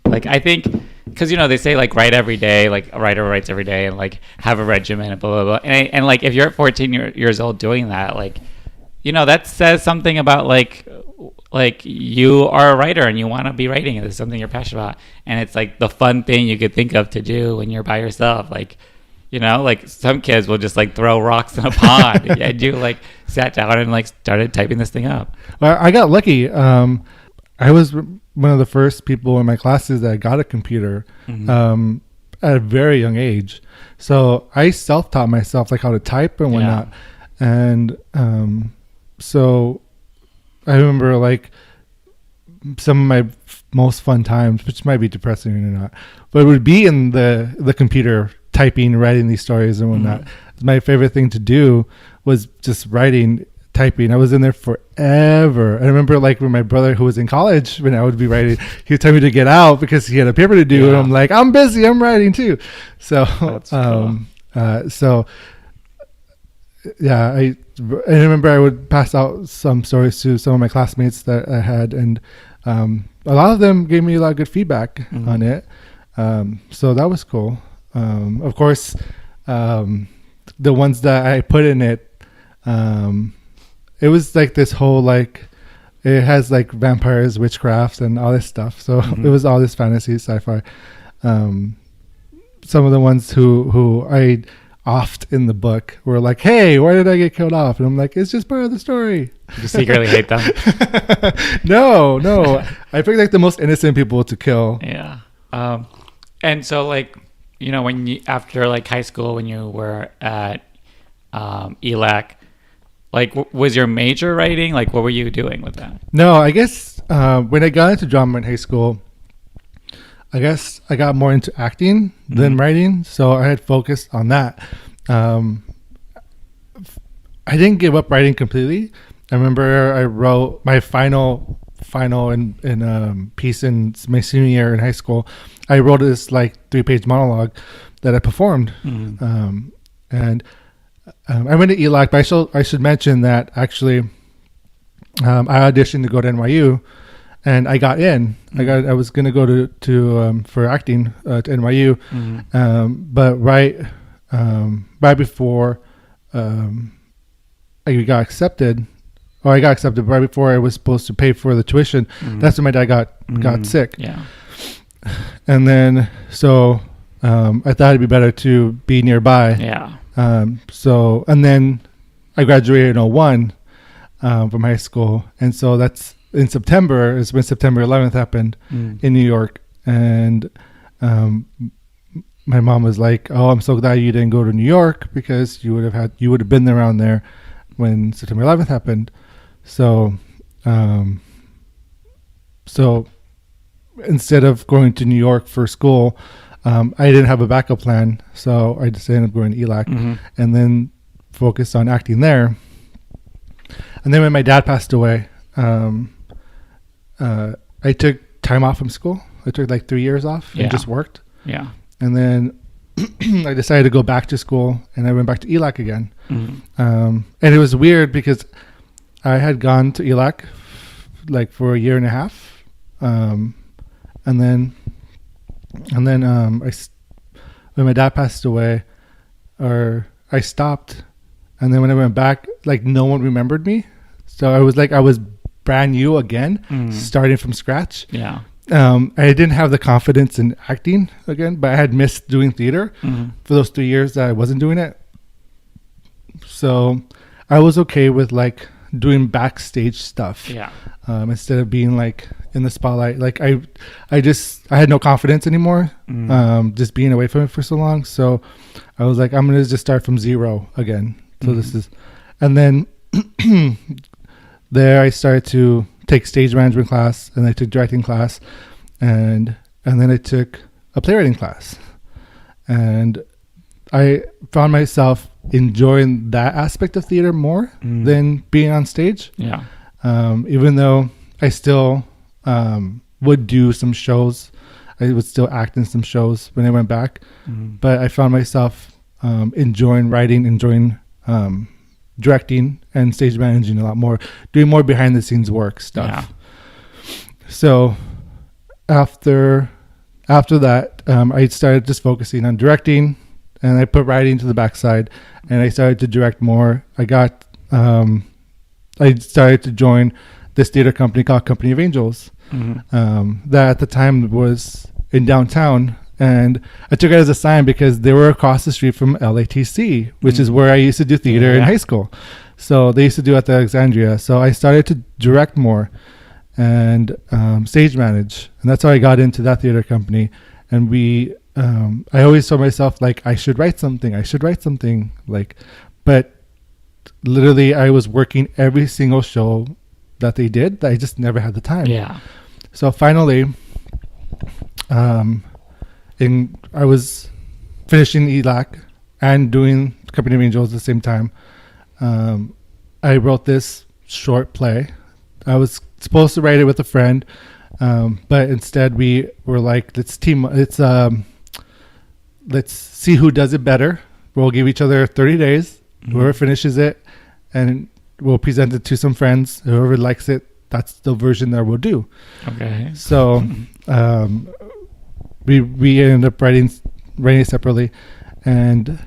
Like I think, because you know they say like write every day, like a writer writes every day, and like have a regimen and blah blah blah. And like if you're 14 years old doing that, like, you know, that says something about like you are a writer and you want to be writing, and it's something you're passionate about, and it's like the fun thing you could think of to do when you're by yourself. Like, you know, like some kids will just like throw rocks in a pond. And you like sat down and like started typing this thing up. Well, I got lucky. I was one of the first people in my classes that got a computer at a very young age. So I self-taught myself like how to type and whatnot. And so I remember like some of my most fun times, which might be depressing or not, but it would be in the computer typing, writing these stories and whatnot. My favorite thing to do was just writing, typing. I was in there forever. I remember like when my brother, who was in college, when I would be writing, he would tell me to get out because he had a paper to do, and I'm like, I'm busy, I'm writing too. So yeah, I remember I would pass out some stories to some of my classmates that I had, and a lot of them gave me a lot of good feedback on it. So that was cool. Of course, the ones that I put in it, it was like this whole, like, it has like vampires, witchcraft, and all this stuff. So it was all this fantasy, sci-fi. Some of the ones who I offed in the book were like, hey, why did I get killed off? And I'm like, it's just part of the story. You secretly hate them? No. I picked like the most innocent people to kill. Yeah. And so, like, you know, when you, after like high school, when you were at ELAC, like, was your major writing? Like, what were you doing with that? No, I guess when I got into drama in high school, I guess I got more into acting than writing, so I had focused on that. I didn't give up writing completely. I remember I wrote my final in piece in my senior year in high school. I wrote this like 3-page monologue that I performed, and I went to ELAC. But I should mention that actually I auditioned to go to NYU. And I got in. I was gonna go to for acting to NYU, but right before I got accepted, right before I was supposed to pay for the tuition. That's when my dad got sick. Yeah, and then so I thought it'd be better to be nearby. Yeah. So and then I graduated in 2001 from high school, and so that's. In September is when September 11th happened in New York, and my mom was like, "Oh, I'm so glad you didn't go to New York because you would have been around there when September 11th happened." So, so instead of going to New York for school, I didn't have a backup plan, so I just ended up going to ELAC and then focused on acting there. And then when my dad passed away. I took time off from school. I took like 3 years off and just worked. Yeah. And then I decided to go back to school, and I went back to ELAC again. And it was weird because I had gone to ELAC like for a year and a half. And then when my dad passed away, or I stopped. And then when I went back, like no one remembered me. So I was brand new again, starting from scratch. Yeah. I didn't have the confidence in acting again, but I had missed doing theater for those 3 years that I wasn't doing it. So I was okay with like doing backstage stuff. Yeah. Instead of being like in the spotlight. Like I had no confidence anymore. Just being away from it for so long. So I was like, I'm gonna just start from zero again. So this is, and then there I started to take stage management class, and I took directing class, and then I took a playwriting class, and I found myself enjoying that aspect of theater more than being on stage. Yeah. Even though I still would do some shows, I would still act in some shows when I went back, but I found myself enjoying writing, enjoying directing and stage managing a lot more, doing more behind the scenes work stuff. Yeah. So after that, I started just focusing on directing, and I put writing to the backside, and I started to direct more. I started to join this theater company called Company of Angels, that at the time was in downtown. And I took it as a sign because they were across the street from LATC, which is where I used to do theater in high school. So they used to do at the Alexandria. So I started to direct more and stage manage. And that's how I got into that theater company. And I always told myself, like, I should write something. Like, but literally I was working every single show that they did. That I just never had the time. Yeah. So finally, I was finishing ELAC and doing Company of Angels at the same time. I wrote this short play. I was supposed to write it with a friend, but instead we were like, let's see who does it better. We'll give each other 30 days. Whoever finishes it, and we'll present it to some friends. Whoever likes it, that's the version that we'll do. Okay. So we ended up writing it separately, and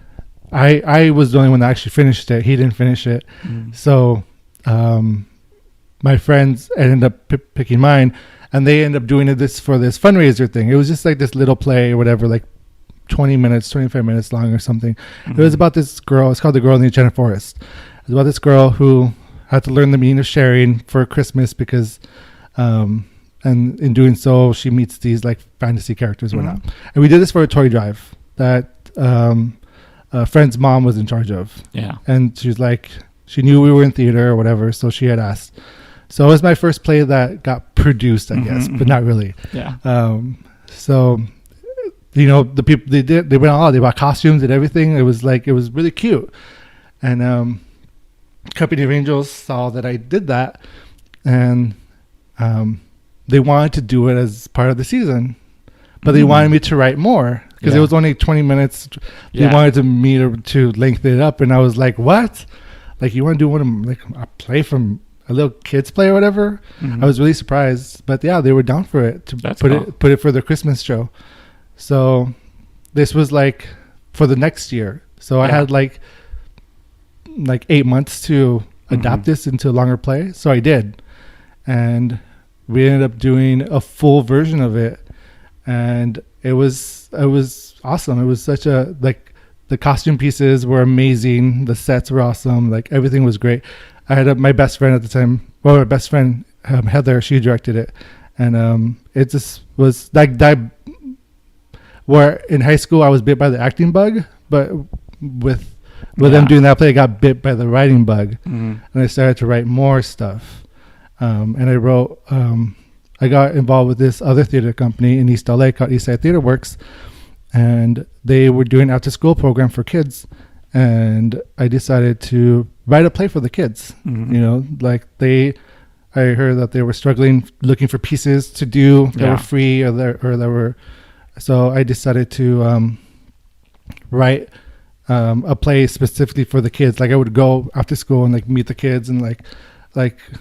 I was the only one that actually finished it. He didn't finish it. So my friends ended up picking mine, and they ended up doing this for this fundraiser thing. It was just like this little play or whatever, like 20 minutes, 25 minutes long or something. It was about this girl. It's called The Girl in the Enchanted Forest. It's about this girl who had to learn the meaning of sharing for Christmas because, and in doing so, she meets these like fantasy characters and whatnot. And we did this for a toy drive that a friend's mom was in charge of. Yeah. And she's like, she knew we were in theater or whatever, so she had asked. So it was my first play that got produced, I guess, but not really. Yeah. So, you know, the people they bought costumes and everything. It was really cute. And Company of Angels saw that I did that, and they wanted to do it as part of the season, but they wanted me to write more because it was only 20 minutes. They wanted me to lengthen it up, and I was like, what? Like, you want to do a play from a little kids play or whatever? I was really surprised, but yeah, they were down for it to put it for their Christmas show. So this was like for the next year. So I had like 8 months to adapt this into a longer play. So I did. And we ended up doing a full version of it. And it was awesome. It was such a, like, the costume pieces were amazing. The sets were awesome. Like, everything was great. I had my best friend at the time. Well, my best friend, Heather, she directed it. And it just was like that. Where in high school I was bit by the acting bug, but with them doing that play, I got bit by the writing bug, and I started to write more stuff. And I wrote. I got involved with this other theater company in East LA called Eastside Theater Works, and they were doing after school program for kids. And I decided to write a play for the kids. You know, like I heard that they were struggling looking for pieces to do that were free or that were. So I decided to write a play specifically for the kids. Like, I would go after school and like meet the kids and like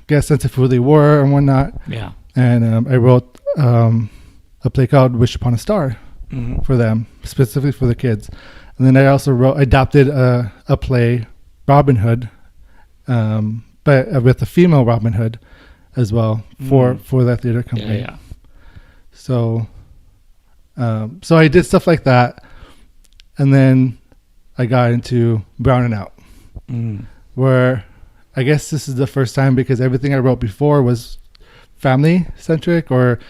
get a sense of who they were and whatnot. Yeah. And I wrote a play called Wish Upon a Star for them, specifically for the kids. And then I also adapted a play, Robin Hood, but with a female Robin Hood as well for that theater company. Yeah. So I did stuff like that, and then I got into Brown and Out, where I guess this is the first time, because everything I wrote before was family centric or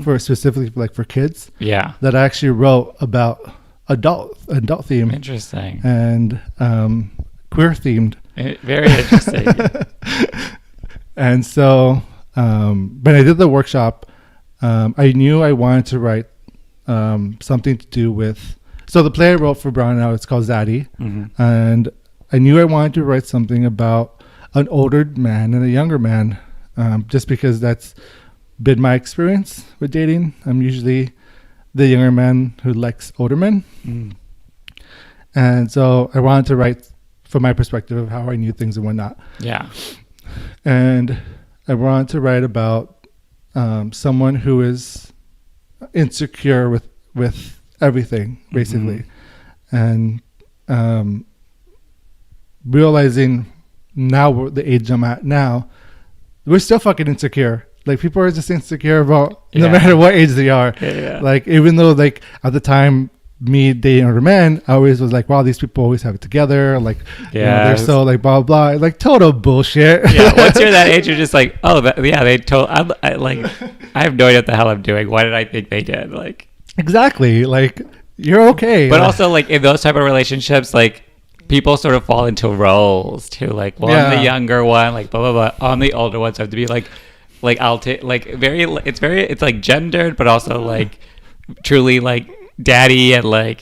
for specifically like for kids. Yeah, that I actually wrote about adult theme. Interesting. And queer themed. Very interesting. And so when I did the workshop, I knew I wanted to write something to do with, so the play I wrote for Brown and Out, it's called Zaddy, and I knew I wanted to write something about an older man and a younger man, just because that's been my experience with dating. I'm usually the younger man who likes older men, and so I wanted to write from my perspective of how I knew things and whatnot. Yeah, and I wanted to write about someone who is insecure with everything, basically, and realizing now the age I'm at now, we're still fucking insecure. Like, people are just insecure about no matter what age they are. Like, even though, like, at the time, me dating older men, I always was like, wow, these people always have it together. Like, you know, they're so like blah blah, like total bullshit. Yeah, once you're that age, you're just like, oh, they told. I have no idea what the hell I'm doing. Why did I think they did? Like, exactly. Like, you're okay. But also, like, in those type of relationships, like, people sort of fall into roles too. Like, well, I'm the younger one, like blah blah blah. I'm the older one, so I have to be like, like I'll take like it's like gendered, but also like truly like daddy, and like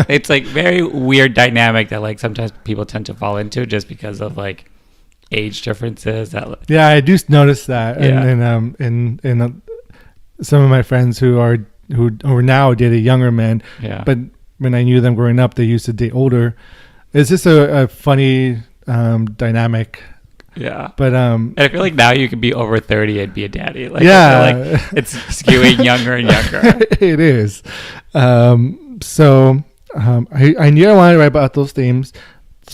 it's like very weird dynamic that like sometimes people tend to fall into just because of like age differences. That yeah, I do notice that, Yeah. and some of my friends who are now dating younger men, yeah, but when I knew them growing up, they used to date older. It's just a funny dynamic. yeah. But And I feel like now you can be over 30 and be a daddy. Like, Yeah. I feel like it's skewing younger and younger. it is. So I knew I wanted to write about those themes,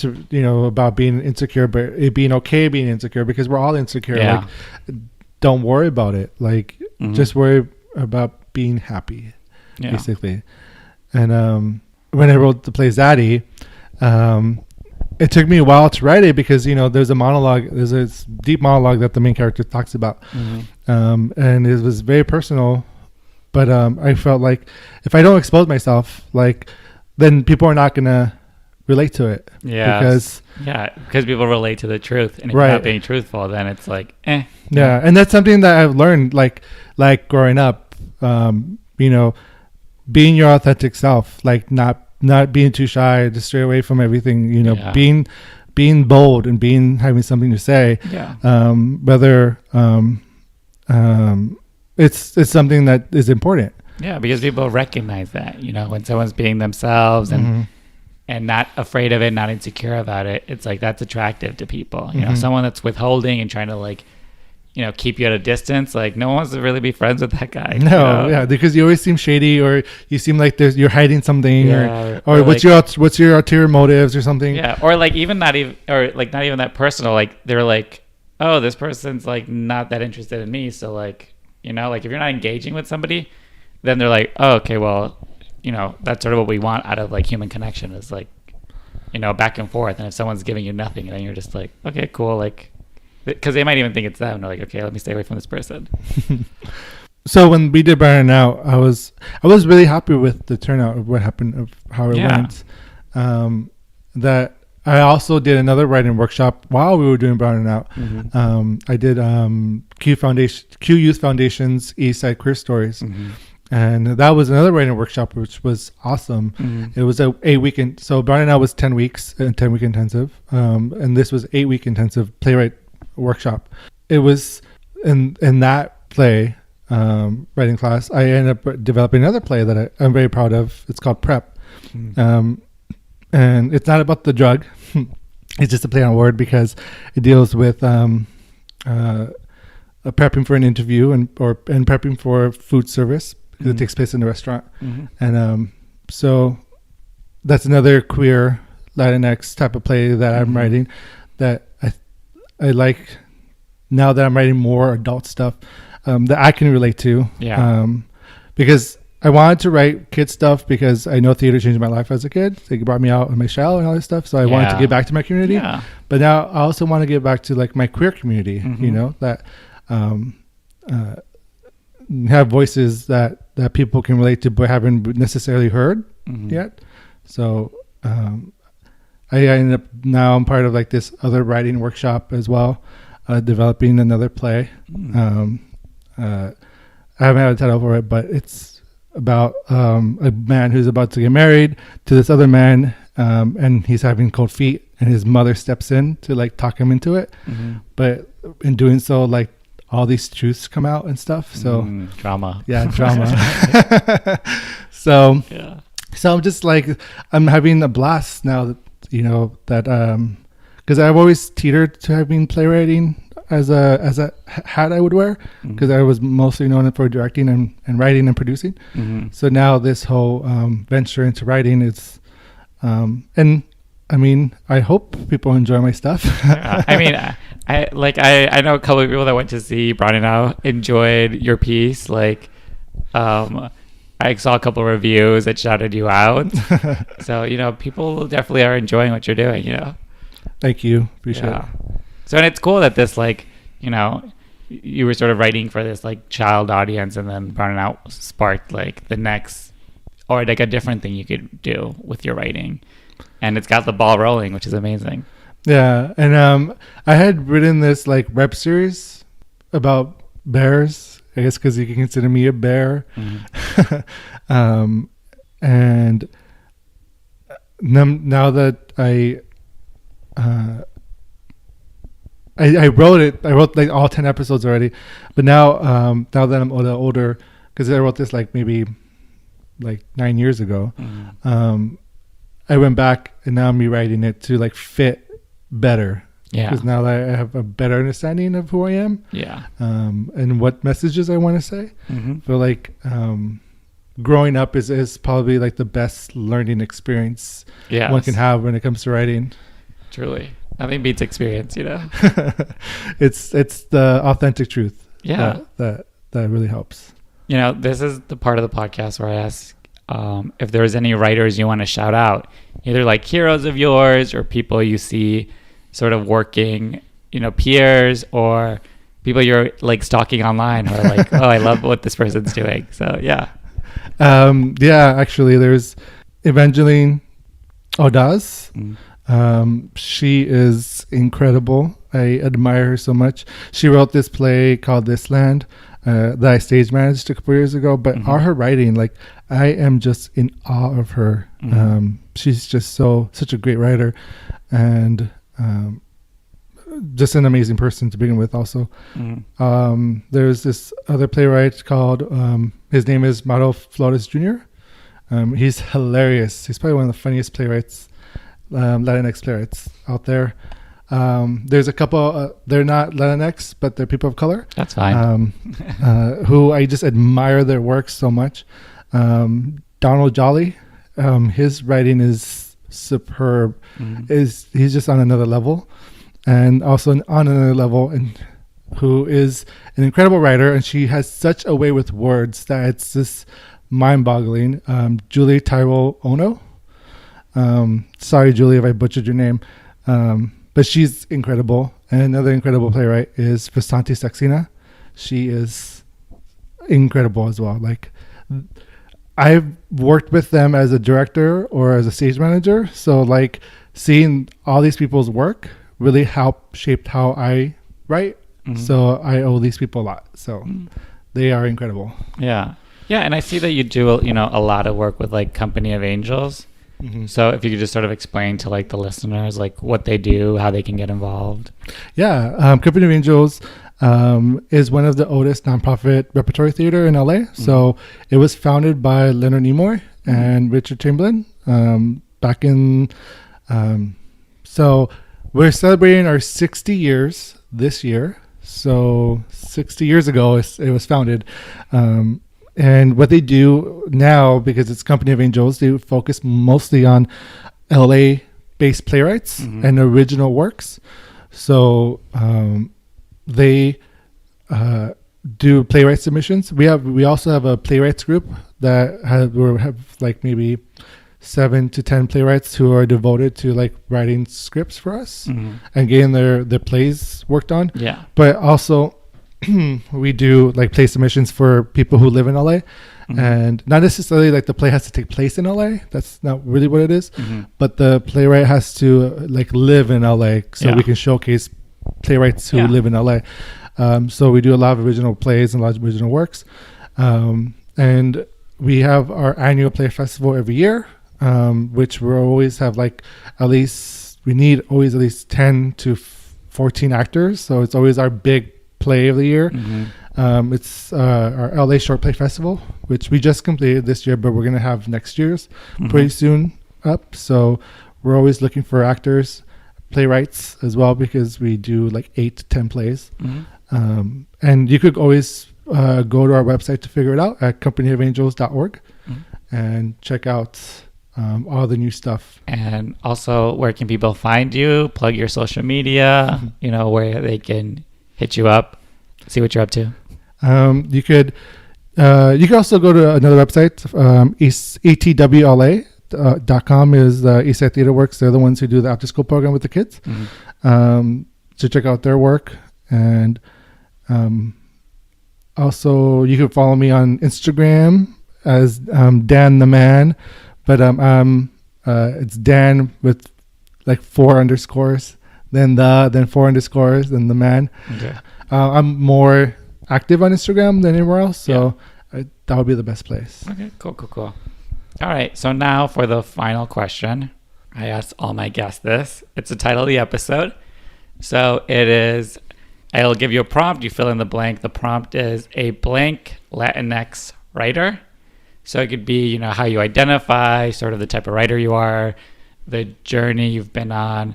about being insecure, but it being okay being insecure, because we're all insecure. Yeah. Like, don't worry about it. Like, just worry about being happy, Yeah. basically. And when I wrote the play Zaddy, it took me a while to write it because there's a deep monologue that the main character talks about, and it was very personal. But I felt like if I don't expose myself, like, then people are not gonna relate to it. Yeah. Because people relate to the truth, and if Right. you're not being truthful, then it's like, yeah, and that's something that I've learned, like growing up, being your authentic self, like not being too shy, to stray away from everything, Yeah. being bold and having something to say. Yeah. Whether it's something that is important. Yeah, because people recognize that, when someone's being themselves and not afraid of it, not insecure about it, it's like that's attractive to people. Someone that's withholding and trying to like, keep you at a distance, like no one wants to really be friends with that guy. No, yeah, because you always seem shady, or you seem like you're hiding something, Yeah, or what's like, your ulterior motives or something. Yeah, or like not even that personal. Like they're like, oh, this person's like not that interested in me, so like, like if you're not engaging with somebody, then they're like, oh, okay, well, that's sort of what we want out of like human connection, is like, back and forth. And if someone's giving you nothing, then you're just like, okay, cool, like, because they might even think it's them. And they're like, okay, let me stay away from this person. So when we did Burn Out, I was really happy with the turnout of what happened, of how it went. That I also did another writing workshop while we were doing Burn Out. I did Q Youth Foundation's East Side Queer Stories. And that was another writing workshop, which was awesome. It was a 8-week, so Burn Out was 10 weeks and 10-week intensive. And this was 8-week intensive playwright workshop. It was in that play writing class, I ended up developing another play that I'm very proud of. It's called Prep. And it's not about the drug. It's just a play on word, because it deals with prepping for an interview and prepping for food service, because it takes place in a restaurant. And so that's another queer Latinx type of play that I'm writing, that I like now that I'm writing more adult stuff that I can relate to. Because I wanted to write kid stuff because I know theater changed my life as a kid. It brought me out of my shell and all this stuff. So I wanted to give back to my community. But now I also want to give back to like my queer community, that have voices that people can relate to but haven't necessarily heard yet. So I ended up, now I'm part of like this other writing workshop as well, developing another play. I haven't had a title for it, but it's about a man who's about to get married to this other man, and he's having cold feet, and his mother steps in to like talk him into it. But in doing so, like all these truths come out and stuff. So drama. So I'm just like, I'm having a blast now that because I've always teetered to having playwriting as a hat I would wear, because I was mostly known for directing and writing and producing. So now this whole venture into writing is, and I mean, I hope people enjoy my stuff. I mean, I know a couple of people that went to see Broadening Out enjoyed your piece. Like, I saw a couple of reviews that shouted you out. So, people definitely are enjoying what you're doing, Thank you. Appreciate it. So, and it's cool that this, like, you were sort of writing for this, like, child audience, and then Broadening Out sparked, like, the next, or, like, a different thing you could do with your writing. And it's got the ball rolling, which is amazing. Yeah. And I had written this, like, web series about bears, I guess, because you can consider me a bear. And now that I wrote like all 10 episodes already, but now that I'm older, because I wrote this like maybe like 9 years ago, I went back and now I'm rewriting it to like fit better. Yeah. Because now that I have a better understanding of who I am. Yeah. And what messages I want to say. Mm-hmm. So like growing up is probably like the best learning experience one can have when it comes to writing. Truly. Nothing beats experience, you know. It's the authentic truth. Yeah. That really helps. You know, this is the part of the podcast where I ask if there's any writers you want to shout out, either like heroes of yours or people you see sort of working, you know, peers or people you're like stalking online who are like, oh, I love what this person's doing. So, yeah. Actually, there's Evangeline Odas. She is incredible. I admire her so much. She wrote this play called This Land that I stage managed a couple years ago, but all her writing, like I am just in awe of her. She's just such a great writer and just an amazing person to begin with also. There's this other playwright called, his name is Mauro Flores Jr. He's hilarious. He's probably one of the funniest playwrights, LatinX playwrights out there. There's a couple, they're not Latinx, but they're people of color. That's fine. Who I just admire their work so much. Donald Jolly, his writing is superb. He's just on another level. And also on another level, and who is an incredible writer, and she has such a way with words that it's just mind-boggling. Julie Tyrell Ono. Sorry, Julie, if I butchered your name. But she's incredible. And another incredible playwright is Vasanti Saxena. She is incredible as well. Like, I've worked with them as a director or as a stage manager. So, like, seeing all these people's work really shaped how I write. So I owe these people a lot. So they are incredible. Yeah. Yeah. And I see that you do, you know, a lot of work with like Company of Angels. So if you could just sort of explain to like the listeners, like what they do, how they can get involved. Yeah. Company of Angels is one of the oldest nonprofit repertory theater in LA. So it was founded by Leonard Nimoy and Richard Chamberlain back in, so we're celebrating our 60 years this year. So 60 years ago, it was founded. And what they do now, because it's Company of Angels, they focus mostly on LA-based playwrights and original works. So they do playwright submissions. We also have a playwrights group that have like maybe 7 to 10 playwrights who are devoted to like writing scripts for us and getting their plays worked on. Yeah. But also we do like play submissions for people who live in LA and not necessarily like the play has to take place in LA. That's not really what it is. But the playwright has to like live in LA so we can showcase playwrights who live in LA. So we do a lot of original plays and a lot of original works. And we have our annual play festival every year. Which we always have like we need always at least 10 to 14 actors. So it's always our big play of the year. It's our LA Short Play Festival, which we just completed this year, but we're going to have next year's pretty soon up. So we're always looking for actors, playwrights as well, because we do like 8 to 10 plays. And you could always go to our website to figure it out at companyofangels.org and check out all the new stuff. And also, where can people find you? Plug your social media, you know, where they can hit you up, see what you're up to. You could also go to another website, etwla.com is Eastside Theater Works. They're the ones who do the after school program with the kids. So check out their work. And also you can follow me on Instagram as Dan the Man. But it's Dan with like 4 underscores, then 4 underscores, then the man. Okay. I'm more active on Instagram than anywhere else. So that would be the best place. Okay, cool. All right, so now for the final question. I asked all my guests this. It's the title of the episode. So it is, I'll give you a prompt. You fill in the blank. The prompt is a blank Latinx writer. So it could be, how you identify, sort of the type of writer you are, the journey you've been on,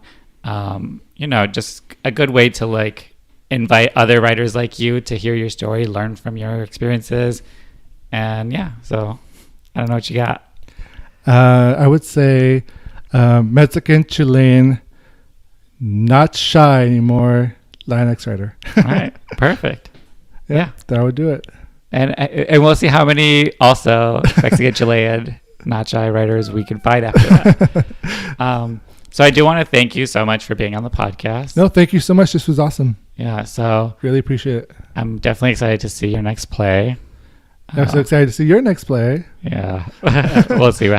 just a good way to like invite other writers like you to hear your story, learn from your experiences. And so I don't know what you got. I would say Mexican Chilean, not shy anymore, Latinx writer. All right, perfect. Yeah, that would do it. And we'll see how many also Mexican Chilean not shy writers we can find after that. So I do want to thank you so much for being on the podcast. No, thank you so much. This was awesome. Yeah, so really appreciate it. I'm definitely excited to see your next play. I'm so excited to see your next play. Yeah, we'll see.